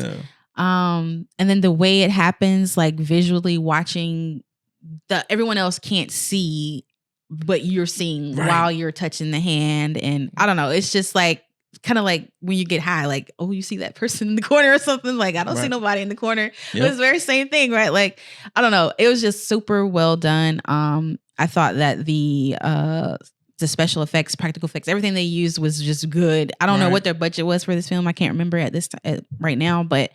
And then the way it happens, like visually watching everyone else can't see, but you're seeing while you're touching the hand. And I don't know, it's just like kind of like when you get high, like, oh, you see that person in the corner or something. Like, I don't see nobody in the corner. It was the very same thing, right? Like, I don't know. It was just super well done. I thought that the special effects, practical effects, everything they used was just good. I don't know what their budget was for this film. I can't remember at this time right now, but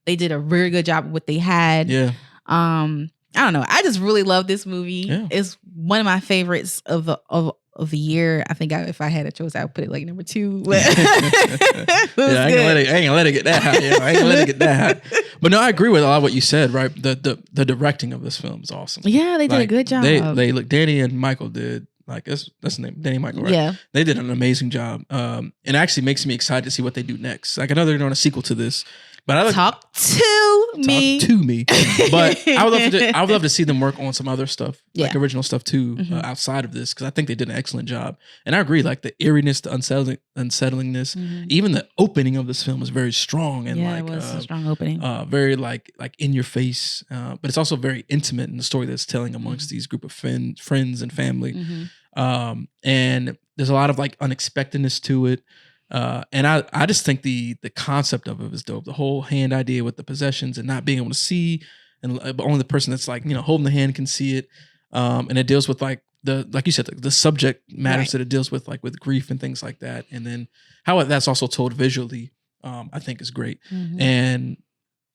they did a very good job with what they had. Yeah. I don't know. I just really love this movie. Yeah. It's one of my favorites of the year. I think if I had a choice, I would put it like number 2. I ain't gonna let it get that high. I ain't gonna let it get that high. But no, I agree with a lot of what you said. Right, the directing of this film is awesome. Yeah, they did a good job. They look. Danny and Michael did. Like that's the name, Danny Michael, right? Yeah, they did an amazing job. And actually makes me excited to see what they do next. Like I know they're doing a sequel to this, but talk to me. But I would love to see them work on some other stuff, like original stuff too, outside of this, because I think they did an excellent job. And I agree, like the eeriness, the unsettlingness, even the opening of this film is very strong and it was a strong opening, very like in your face, but it's also very intimate in the story that's telling amongst these group of friends and family. And there's a lot of like unexpectedness to it. And I just think the concept of it is dope. The whole hand idea with the possessions and not being able to see, and only the person that's like, holding the hand can see it. And it deals with like like you said, the subject matters that it deals with, like with grief and things like that. And then how that's also told visually, I think is great. And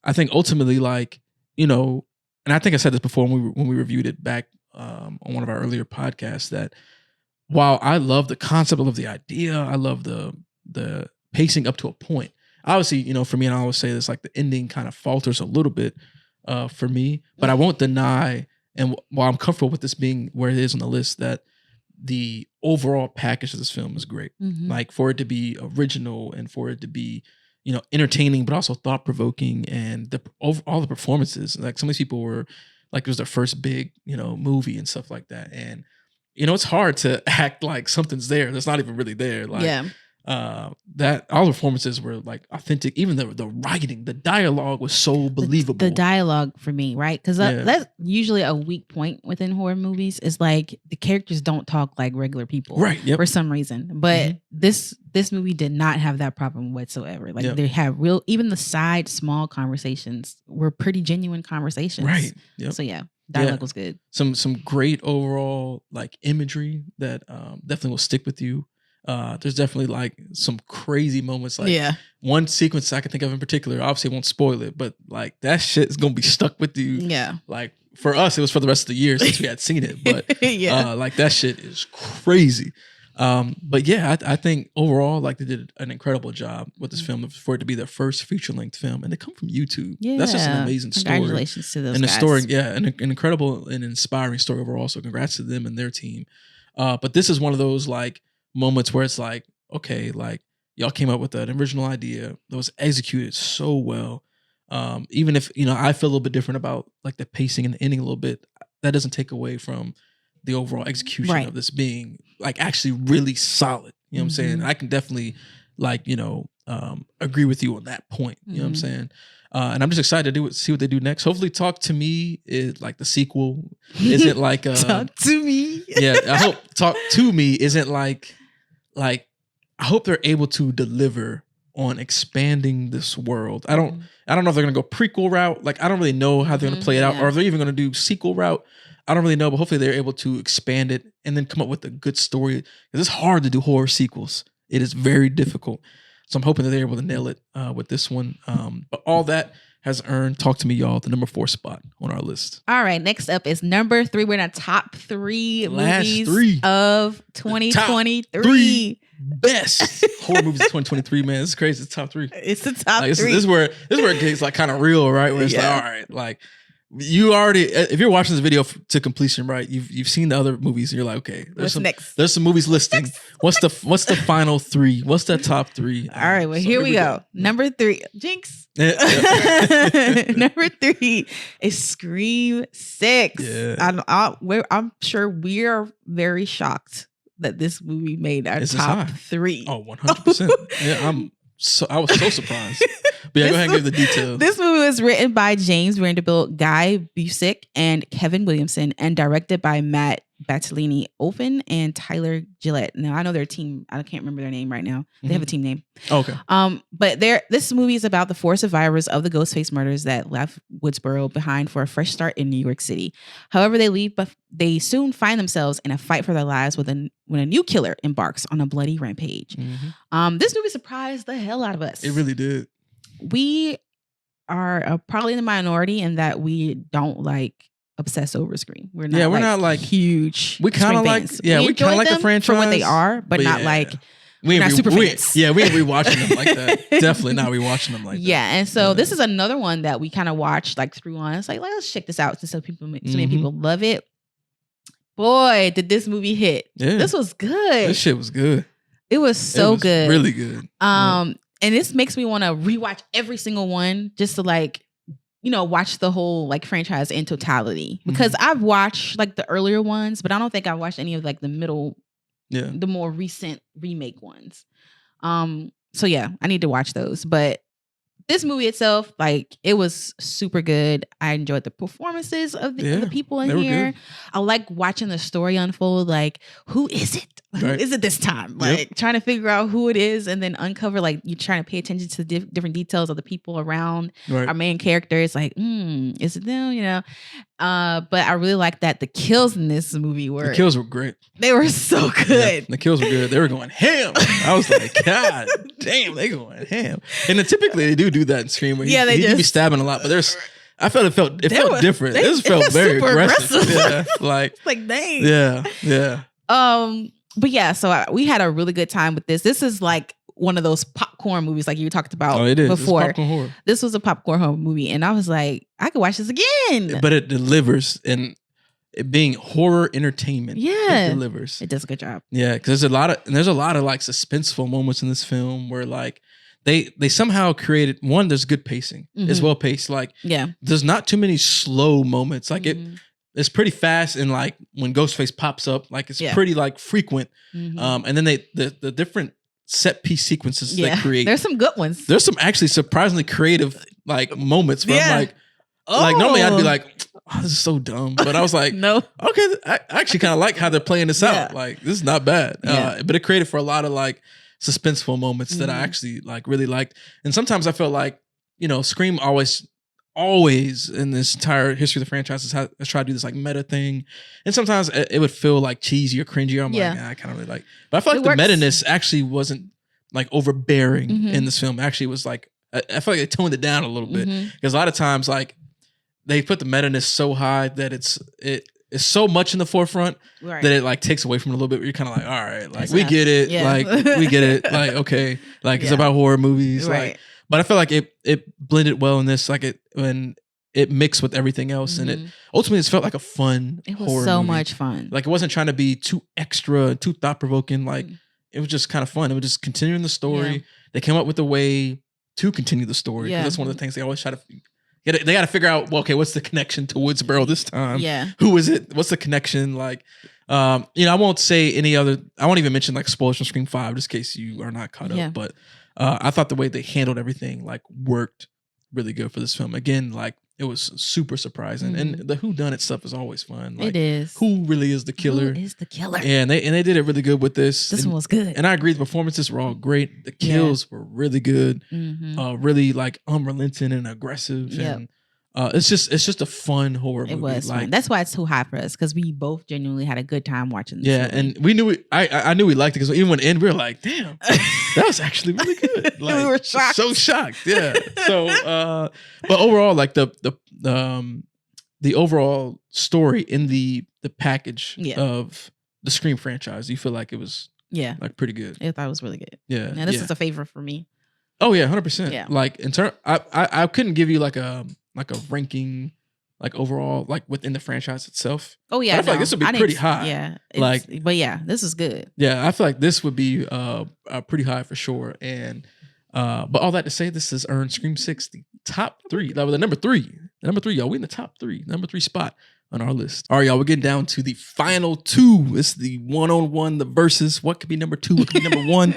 I think ultimately, like, and I think I said this before when we reviewed it back on one of our earlier podcasts, that while I love the concept, I love the idea, I love the pacing up to a point. Obviously, for me, and I always say this, like the ending kind of falters a little bit for me, but I won't deny, and while I'm comfortable with this being where it is on the list, that the overall package of this film is great. Like for it to be original and for it to be, entertaining, but also thought-provoking, and all the performances, like some of these people were like, it was their first big, movie and stuff like that. And, it's hard to act like something's there that's not even really there. Like, that all the performances were like authentic. Even the writing, the dialogue was so believable. The dialogue for me, right? Because that's usually a weak point within horror movies, is like the characters don't talk like regular people, right? For some reason. But this movie did not have that problem whatsoever. Like they had even the side small conversations were pretty genuine conversations, right? So dialogue was good. Some great overall like imagery that definitely will stick with you. There's definitely like some crazy moments. Like one sequence I can think of in particular, obviously I won't spoil it, but like that shit is going to be stuck with you. Yeah. Like for us, it was for the rest of the year since we had seen it, but like that shit is crazy. But I think overall, like they did an incredible job with this film for it to be their first feature-length film, and they come from YouTube. Yeah. That's just an amazing story. Congratulations to those and guys. The story, an incredible and inspiring story overall. So congrats to them and their team. But this is one of those like moments where it's like, okay, like y'all came up with an original idea that was executed so well. Even if, I feel a little bit different about like the pacing and the ending a little bit, that doesn't take away from the overall execution of this being like actually really solid. You know what I'm saying? I can definitely like, agree with you on that point. You know what I'm saying? And I'm just excited to see what they do next. Hopefully Talk to Me isn't like the sequel. Isn't like Talk to Me. I hope Talk to Me isn't like I hope they're able to deliver on expanding this world. I don't know if they're gonna go prequel route. Like I don't really know how they're gonna play it out, or if they're even gonna do sequel route. I don't really know, but hopefully they're able to expand it and then come up with a good story. Because it's hard to do horror sequels. It is very difficult. So I'm hoping that they're able to nail it with this one. But all that has earned Talk to Me, y'all, the number 4 spot on our list. All right, next up is number 3. We're in our top 3 movies of 2023. Best horror movies of 2023, man. This is crazy. It's top 3. It's the top 3. This is where it gets like kind of real, right? Where it's like, all right, like you already, if you're watching this video to completion, right? You've seen the other movies, and you're like, okay, there's some movies listing. What's the final 3? What's the top 3? All right, well, here we go. Number 3, Jinx. Number 3 is Scream 6. Yeah. I'm sure we are very shocked that this movie made our top 3. Oh, 100%. Yeah, I was so surprised. But yeah, go ahead and give the details. This movie was written by James Vanderbilt, Guy Busick, and Kevin Williamson, and directed by Matt Battistini Ofen and Tyler Gillette. Now I know their team. I can't remember their name right now. They have a team name. Okay. But this movie is about the four survivors of the Ghostface murders that left Woodsboro behind for a fresh start in New York City. However, they leave, but they soon find themselves in a fight for their lives when a new killer embarks on a bloody rampage. This movie surprised the hell out of us. It really did. We are probably in the minority in that we don't like obsess over Scream. We're not like huge. We kind of like we kind of like the franchise for what they are, but not like we're not super fans. We ain't rewatching them like that. Definitely not rewatching them like that. Yeah, and so this is another one that we kind of watched like through on. It's like let's check this out since so many people love it. Boy, did this movie hit! Yeah. This was good. This shit was good. It was so good, really good. And this makes me want to rewatch every single one just to like, watch the whole like franchise in totality, because I've watched like the earlier ones, but I don't think I've watched any of like the middle, the more recent remake ones. So yeah, I need to watch those. But this movie itself, like, it was super good. I enjoyed the performances of the people in here. I like watching the story unfold. Like, who is it? Right. Who is it this time? Like, trying to figure out who it is and then uncover, like, you're trying to pay attention to the different details of the people around our main character. It's like, is it them? But I really like that the kills in this movie were... The kills were great. They were so good. Yeah, the kills were good. They were going ham. I was like, God damn, they going ham. And then typically they do that in Scream. Where he be stabbing a lot, but I felt it felt different. This felt very aggressive. Yeah, like dang. Yeah. But yeah, so we had a really good time with this. This is like one of those popcorn movies like you talked about before. This was a popcorn horror movie, and I was like, I could watch this again. But it delivers, and it being horror entertainment, it delivers. It does a good job. Yeah, because there's a lot of like suspenseful moments in this film where like they somehow created one. There's good pacing. It's well paced. Like there's not too many slow moments. Like it's pretty fast, and like when Ghostface pops up, like it's pretty like frequent. And then the different set piece sequences they create. There's some good ones. There's some actually surprisingly creative like moments where I'm like normally I'd be like, oh, this is so dumb. But I was like, no, okay, I actually kind of like how they're playing this out. Like, this is not bad. But it created for a lot of like suspenseful moments that I actually like really liked. And sometimes I felt like, Scream always in this entire history of the franchise has tried to do this like meta thing. And sometimes it would feel like cheesy or cringy. I'm like, I kind of really like, but I feel like the meta-ness actually wasn't like overbearing in this film. Actually, it was like, I feel like they toned it down a little bit, because a lot of times like they put the meta-ness so high that it's so much in the forefront that it like takes away from it a little bit. Where you're kind of like, all right, like we get it. Like we get it. Like, okay. Like it's about horror movies. Like, but I feel like it blended well in this, like when it mixed with everything else, and it ultimately just felt like a fun horror movie. It was so much fun. Like it wasn't trying to be too extra, too thought provoking. Like it was just kind of fun. It was just continuing the story. They came up with a way to continue the story. That's one of the things they always try to. They got to figure out. Well, okay, what's the connection to Woodsboro this time? Yeah, who is it? What's the connection? Like, I won't say any other. I won't even mention like spoilers from Scream 5, just in case you are not caught up. But I thought the way they handled everything like worked really good for this film. Again, like it was super surprising, and the whodunit stuff is always fun. Like, it is. Who really is the killer? Who is the killer? Yeah, and they did it really good with this. This one was good, and I agree. The performances were all great. The kills were really good. Really like unrelenting and aggressive. And it's just a fun horror movie. It was fun. That's why it's too high for us, because we both genuinely had a good time watching this movie. And we knew it. I knew we liked it, because even when it ended, we were like, damn, that was actually really good. Like, we were shocked. So shocked. Yeah. So but overall, like the overall story in the package of the Scream franchise, you feel like it was like pretty good. I thought it was really good. Yeah. Now this is a favorite for me. Oh yeah, 100%. Yeah. Like in turn, I couldn't give you like a ranking, like overall, like within the franchise itself. Oh yeah, but I feel like this would be pretty high. Yeah, but yeah, this is good. Yeah, I feel like this would be pretty high for sure. And but all that to say, this has earned Scream 6 the top 3. That was the number 3. The number 3, y'all. We in the top 3, number 3 spot on our list. All right, y'all. We're getting down to the final 2. It's the one-on-one, the versus. What could be number 2? What could be number 1?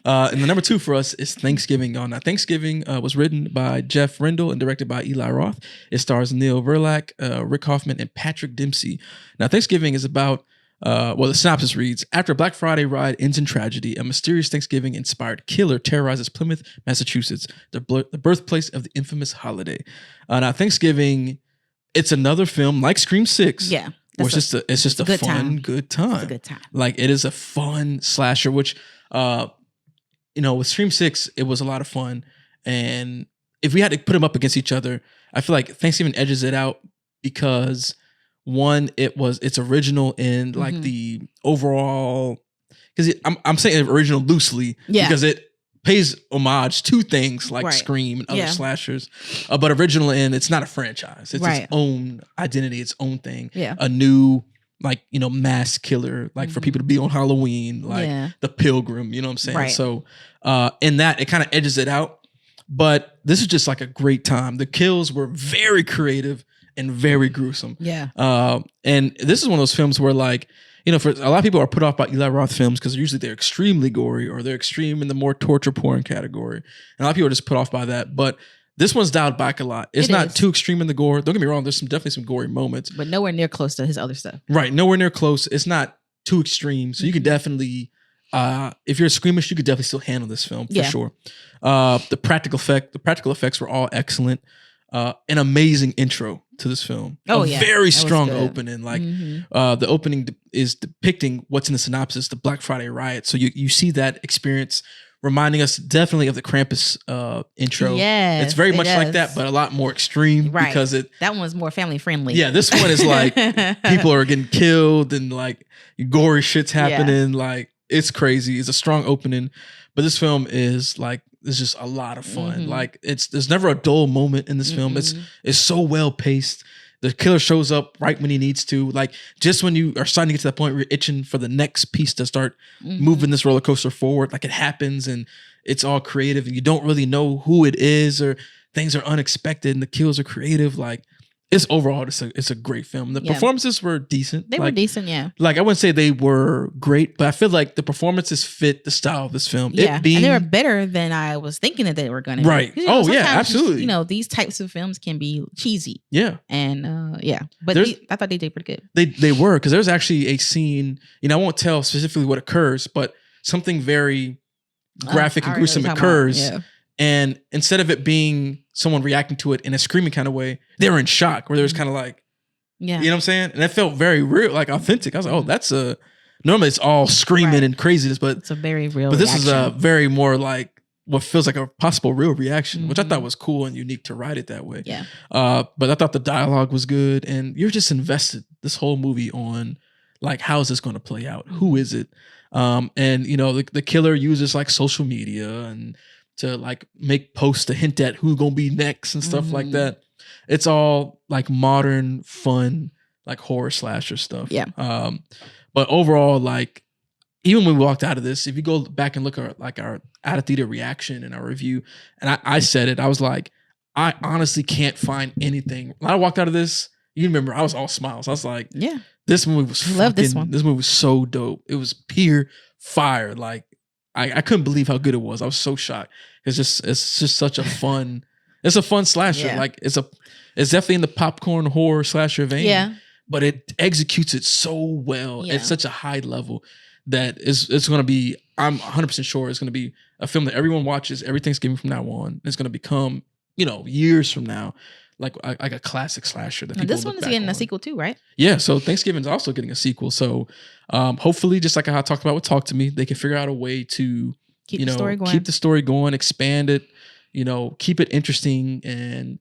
And the number 2 for us is Thanksgiving. Now, Thanksgiving was written by Jeff Rendell and directed by Eli Roth. It stars Neil Verlack, Rick Hoffman, and Patrick Dempsey. Now, Thanksgiving is about, the synopsis reads, after a Black Friday ride ends in tragedy, a mysterious Thanksgiving-inspired killer terrorizes Plymouth, Massachusetts, the birthplace of the infamous holiday. Now, Thanksgiving, it's another film like Scream 6. Yeah. It's just a good time. It's a good time. Like, it is a fun slasher, which, with Scream 6, it was a lot of fun. And if we had to put them up against each other, I feel like Thanksgiving edges it out because, one, it's original in like the overall, because I'm saying original loosely because it pays homage to things like Scream and other slashers, but original in it's not a franchise. It's its own identity, its own thing. Yeah. A new mass killer, like for people to be on Halloween, like the Pilgrim, you know what I'm saying? Right. So in that, it kind of edges it out. But this is just like a great time. The kills were very creative and very gruesome. Yeah. And this is one of those films where, like, for a lot of people are put off by Eli Roth films because usually they're extremely gory or they're extreme in the more torture porn category. And a lot of people are just put off by that. But this one's dialed back a lot. It's not too extreme in the gore. Don't get me wrong. There's definitely some gory moments. But nowhere near close to his other stuff. Right. Nowhere near close. It's not too extreme. So you can definitely, if you're a squeamish, you could definitely still handle this film for sure. The practical effects were all excellent. An amazing intro to this film. Very strong opening. Like the opening is depicting what's in the synopsis, the Black Friday riot. So you see that experience, reminding us definitely of the Krampus intro. Yeah, it's very much like that, but a lot more extreme because that one's more family friendly. Yeah, this one is like people are getting killed and like gory shit's happening. Like, it's crazy. It's a strong opening, but this film is like, it's just a lot of fun. Like, there's never a dull moment in this film. It's so well paced. The killer shows up right when he needs to. Like, just when you are starting to get to that point where you're itching for the next piece to start moving this roller coaster forward, like, it happens and it's all creative and you don't really know who it is or things are unexpected and the kills are creative. Like, it's overall, it's a great film. The performances were decent. They were decent, yeah. Like, I wouldn't say they were great, but I feel like the performances fit the style of this film. Yeah, and they were better than I was thinking that they were going to be. Right. Oh, yeah, absolutely. These types of films can be cheesy. Yeah. And, But I thought they did pretty good. They were, because there's actually a scene, I won't tell specifically what occurs, but something very graphic and gruesome occurs. And instead of it being someone reacting to it in a screaming kind of way, they were in shock, where there was kind of like, you know what I'm saying? And that felt very real, like authentic. I was like, normally it's all screaming and craziness, but it's a very real But this reaction. Is a very more like what feels like a possible real reaction, which I thought was cool and unique to write it that way. Yeah. But I thought the dialogue was good, and you're just invested this whole movie on like, how is this going to play out? Who is it? And the killer uses like social media and to like make posts to hint at who's gonna be next and stuff like that. It's all like modern, fun, like horror slasher stuff. Yeah. But overall, like, even when we walked out of this, if you go back and look at like our out of theater reaction and our review, and I said it, I was like, I honestly can't find anything. When I walked out of this, you remember, I was all smiles. I was like, yeah, this movie was love this one. This movie was so dope. It was pure fire. Like, I couldn't believe how good it was. I was so shocked. It's just such a fun. It's a fun slasher. Yeah. Like, it's definitely in the popcorn horror slasher vein. Yeah. But it executes it so well at such a high level that it's going to be. I'm 100% sure it's going to be a film that everyone watches every Thanksgiving from now on. It's going to become, years from now, like a classic slasher. That this one is getting a sequel too, right? Yeah, so Thanksgiving's also getting a sequel. So hopefully, just like how I talked about with Talk to Me, they can figure out a way to keep the story going, expand it, keep it interesting. And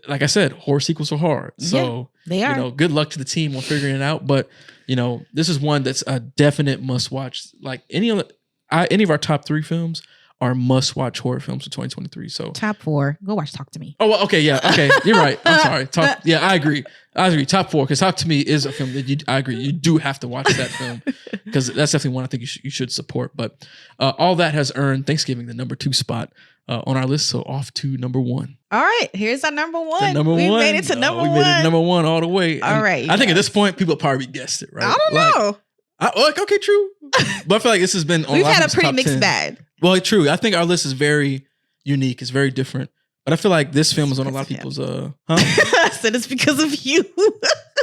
like I said, horror sequels are hard. So they are. Good luck to the team on figuring it out. But this is one that's a definite must watch. Like any of our top 3 films are must-watch horror films for 2023. So top 4, go watch Talk to Me. Oh, well, okay, yeah, okay, you're right. I'm sorry. I agree. Top 4, because Talk to Me is a film that I agree, you do have to watch that film, because that's definitely one I think you should support. But all that has earned Thanksgiving the number 2 spot on our list. So off to number 1. All right, here's our number 1. We made it to number 1. We made it to number 1 all the way. All right. I think at this point, people probably guessed it, right? I don't know. Okay, true. But I feel like this has been on We've had a pretty mixed bag. Well, true. I think our list is very unique. It's very different. But I feel like this film is on a lot of people's. I said it's because of you.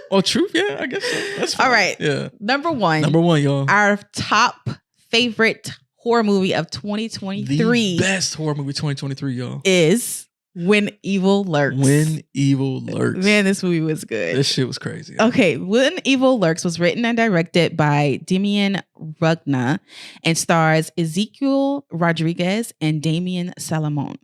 Oh, true. Yeah, I guess so. That's fine. All right. Yeah. Number one, y'all. Our top favorite horror movie of 2023. The best horror movie 2023, y'all. Is When Evil Lurks. When Evil Lurks. Man, this movie was good. This shit was crazy. Okay, When Evil Lurks was written and directed by Demian Rugna and stars Ezequiel Rodriguez and Damien Salomon.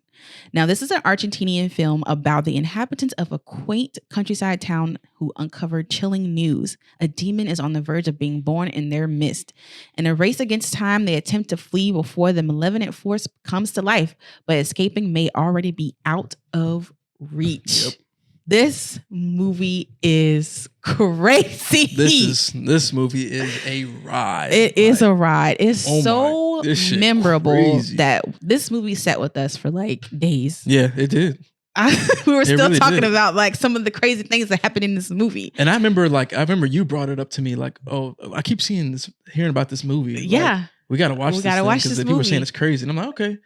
Now, this is an Argentinian film about the inhabitants of a quaint countryside town who uncover chilling news. A demon is on the verge of being born in their midst. In a race against time, they attempt to flee before the malevolent force comes to life, but escaping may already be out of reach. Yep. This movie is crazy. This movie is a ride. It is a ride. It's so memorable that this movie sat with us for like days. Yeah, it did. We were still talking about like some of the crazy things that happened in this movie. And I remember you brought it up to me like, oh, I keep hearing about this movie. Yeah. Like, we gotta watch this because people were saying it's crazy. And I'm like, okay.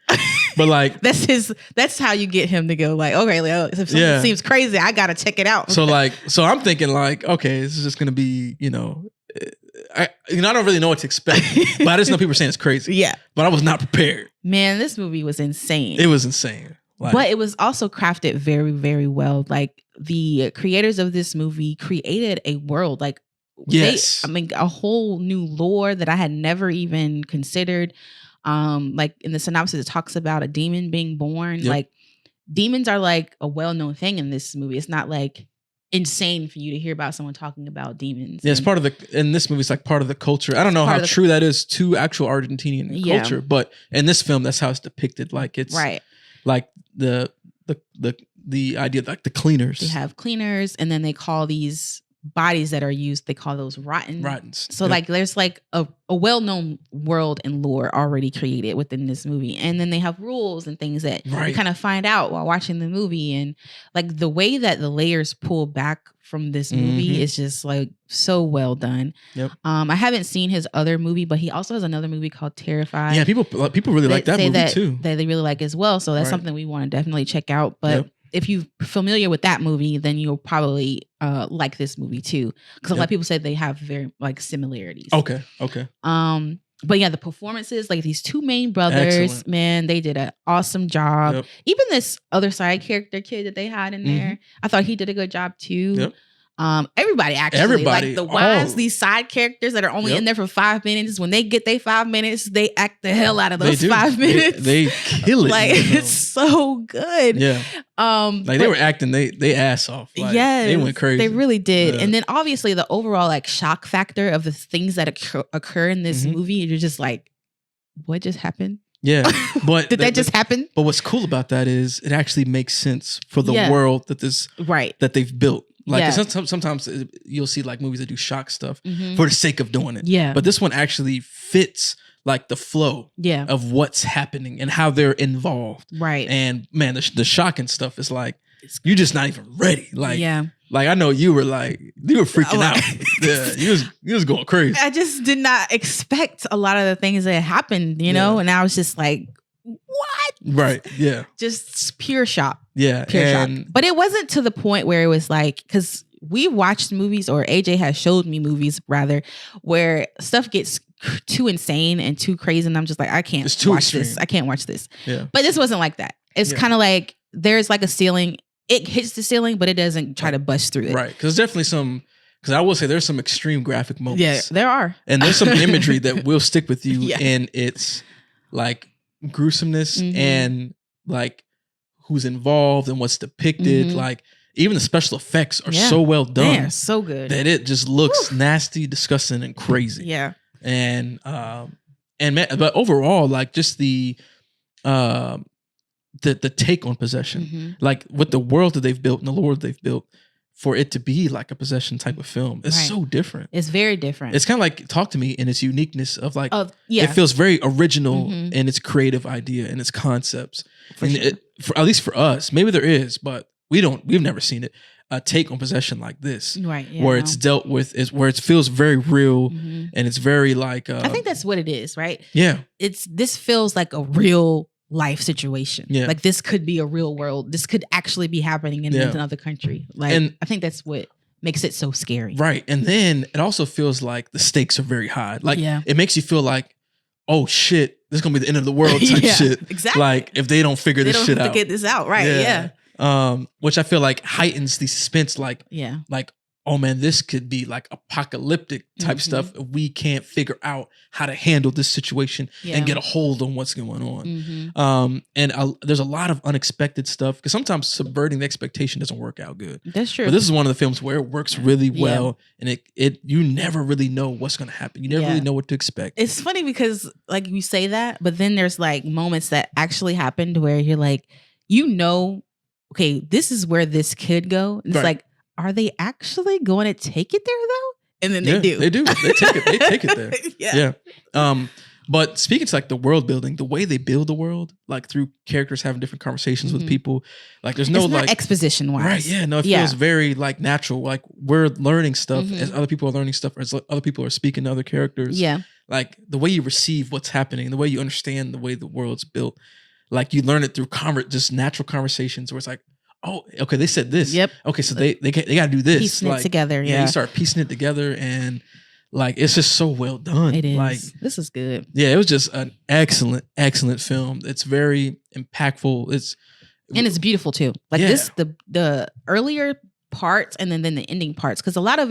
But like that's how you get him to go like, okay, Leo, if something seems crazy, I gotta check it out. So I'm thinking like, okay, this is just gonna be, I don't really know what to expect, but I just know people are saying it's crazy. Yeah. But I was not prepared. Man, this movie was insane. It was insane. But it was also crafted very, very well. Like the creators of this movie created a world, like a whole new lore that I had never even considered. Like in the synopsis, it talks about a demon being born. Yep. Like demons are like a well-known thing in this movie. It's not like insane for you to hear about someone talking about demons. Yeah, it's part of in this movie, it's like part of the culture. I don't know how true that is to actual Argentinian culture, but in this film, that's how it's depicted. Like it's right. Like the idea like the cleaners. They have cleaners, and then they call these bodies that are used, they call those rottens. So like there's like a well-known world and lore already created within this movie, and then they have rules and things that you kind of find out while watching the movie. And like the way that the layers pull back from this movie is just like so well done. Yep. I haven't seen his other movie, but he also has another movie called Terrified. Yeah, people really like that movie too. That they really like as well. So that's something we want to definitely check out. But if you're familiar with that movie, then you'll probably like this movie too, because a lot of people said they have very like similarities. Okay. But yeah, the performances, like these two main brothers, man, they did an awesome job. Yep. Even this other side character kid that they had in there, I thought he did a good job too. Yep. Everybody, like the wives, these side characters that are only in there for 5 minutes. When they get their 5 minutes, they act the hell out of those 5 minutes. They kill it. Like it's so good. Yeah. They were acting they ass off. Like, they went crazy. They really did. Yeah. And then obviously the overall like shock factor of the things that occur in this movie, you're just like, what just happened? Yeah, but did that just happen? But what's cool about that is it actually makes sense for the world that that they've built. Like sometimes you'll see like movies that do shock stuff for the sake of doing it. Yeah. But this one actually fits like the flow of what's happening and how they're involved. Right. And man, the shocking stuff is like, you're just not even ready. Like, like I know you were freaking out. Yeah, you was going crazy. I just did not expect a lot of the things that happened, you know? And I was just like, what? Right. Yeah. Just pure shock. Yeah. Pure shock. But it wasn't to the point where it was like, because we watched movies, or AJ has showed me movies rather, where stuff gets too insane and too crazy, and I'm just like, I can't watch this. I can't watch this. Yeah. But this wasn't like that. It's kind of like there's like a ceiling. It hits the ceiling, but it doesn't try to bust through it. Right. Because definitely because I will say there's some extreme graphic moments. Yeah, there are. And there's some imagery that will stick with you in its like gruesomeness and like who's involved and what's depicted. Like even the special effects are so well done. They're so good that it just looks nasty, disgusting, and crazy. Yeah. And but overall, like just the take on possession, like with the world that they've built and the lore they've built, for it to be like a possession type of film, it's so different. It's very different. It's kind of like Talk to Me in its uniqueness of like, it feels very original in its creative idea and its concepts. For at least for us, maybe there is, but we've never seen it. a take on possession like this, right? Yeah, where it's dealt with, is where it feels very real, and it's very like. I think that's what it is, right? Yeah, this feels like a real life situation. Yeah, like this could be a real world. This could actually be happening in another country. Like, and I think that's what makes it so scary, right? And then it also feels like the stakes are very high. Like, it makes you feel like, oh shit, this is gonna be the end of the world type shit. Exactly. Like if they don't figure this shit out. Get this out, right? Yeah. Which I feel like heightens the suspense. Like, like, oh man, this could be like apocalyptic type stuff if we can't figure out how to handle this situation and get a hold on what's going on. And there's a lot of unexpected stuff because sometimes subverting the expectation doesn't work out good. That's true. But this is one of the films where it works really well, and it you never really know what's going to happen. You never really know what to expect. It's funny because like you say that, but then there's like moments that actually happened where you're like, okay, this is where this could go. And it's like, are they actually going to take it there though? And then they do. They do. They take it. They take it there. Yeah. But speaking to like the world building, the way they build the world, like through characters having different conversations with people, like there's no like exposition wise. Right. Yeah. No, it feels very like natural. Like we're learning stuff as other people are learning stuff, as other people are speaking to other characters. Yeah. Like the way you receive what's happening, the way you understand the way the world's built, like you learn it through just natural conversations where it's like, oh, okay, they said this. Yep. Okay, so they got to do this. Piecing it together. Yeah. You start piecing it together, and like it's just so well done. It is. Like this is good. Yeah, it was just an excellent film. It's very impactful. It's beautiful too. Like this, the earlier parts and then the ending parts, because a lot of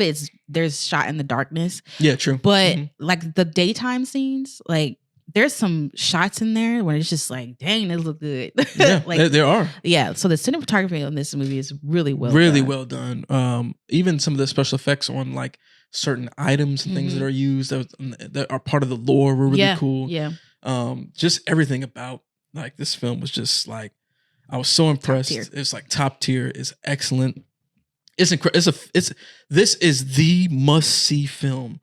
there's shot in the darkness. Yeah, true. But like the daytime scenes, like. There's some shots in there where it's just like, dang, they look good. Yeah, like, there are. Yeah, so the cinematography on this movie is really well done. Even some of the special effects on like certain items and things that are used that are part of the lore were really cool. Yeah. Just everything about like this film was just like, I was so impressed. It's like top tier. It's excellent. It's incredible. This is the must see film,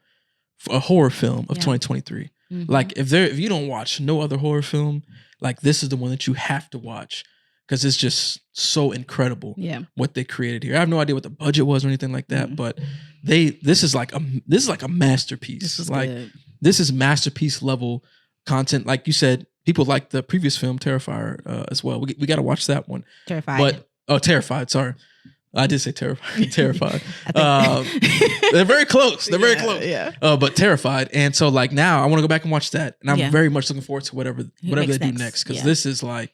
a horror film of 2023. Like if you don't watch no other horror film, like this is the one that you have to watch because it's just so incredible. What they created here. I have no idea what the budget was or anything like that, but this is like a masterpiece. This is masterpiece level content. Like you said, people like the previous film Terrifier as well. We got to watch that one. Terrified. Sorry. I did say Terrified. Terrified. They're very close. They're very close. Yeah. But Terrified. And so like now I want to go back and watch that. And I'm very much looking forward to whatever they do next. Because this is like,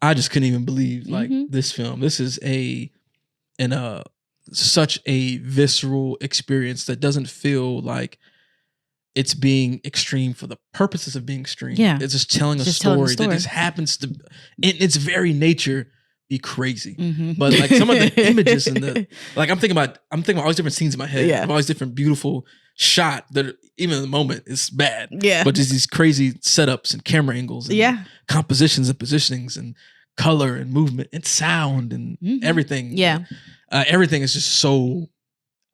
I just couldn't even believe like this film. This is such a visceral experience that doesn't feel like it's being extreme for the purposes of being extreme. Yeah. It's just telling a story that just happens to, in its very nature, be crazy. But like some of the images and I'm thinking about all these different scenes in my head. Of all these different beautiful shot that even in the moment is bad. Yeah. But just these crazy setups and camera angles and compositions and positionings and color and movement and sound and everything. Yeah. Everything is just so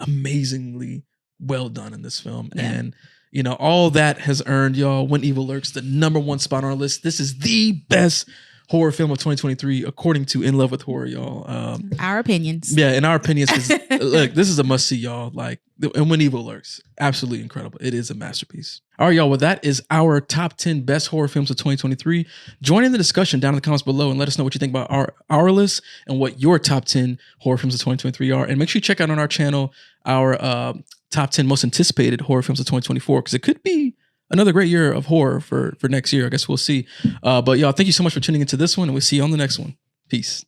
amazingly well done in this film. Yeah. And all that has earned y'all When Evil Lurks the #1 spot on our list. This is the best horror film of 2023, according to In Love with Horror, y'all. Our opinions. Yeah, in our opinions, 'cause, look, this is a must see, y'all. Like, and When Evil Lurks, absolutely incredible. It is a masterpiece. All right, y'all. Well, that is our top 10 best horror films of 2023. Join in the discussion down in the comments below and let us know what you think about our list and what your top 10 horror films of 2023 are. And make sure you check out on our channel our top 10 most anticipated horror films of 2024, because it could be another great year of horror for next year. I guess we'll see. But y'all, thank you so much for tuning into this one, and we'll see you on the next one. Peace.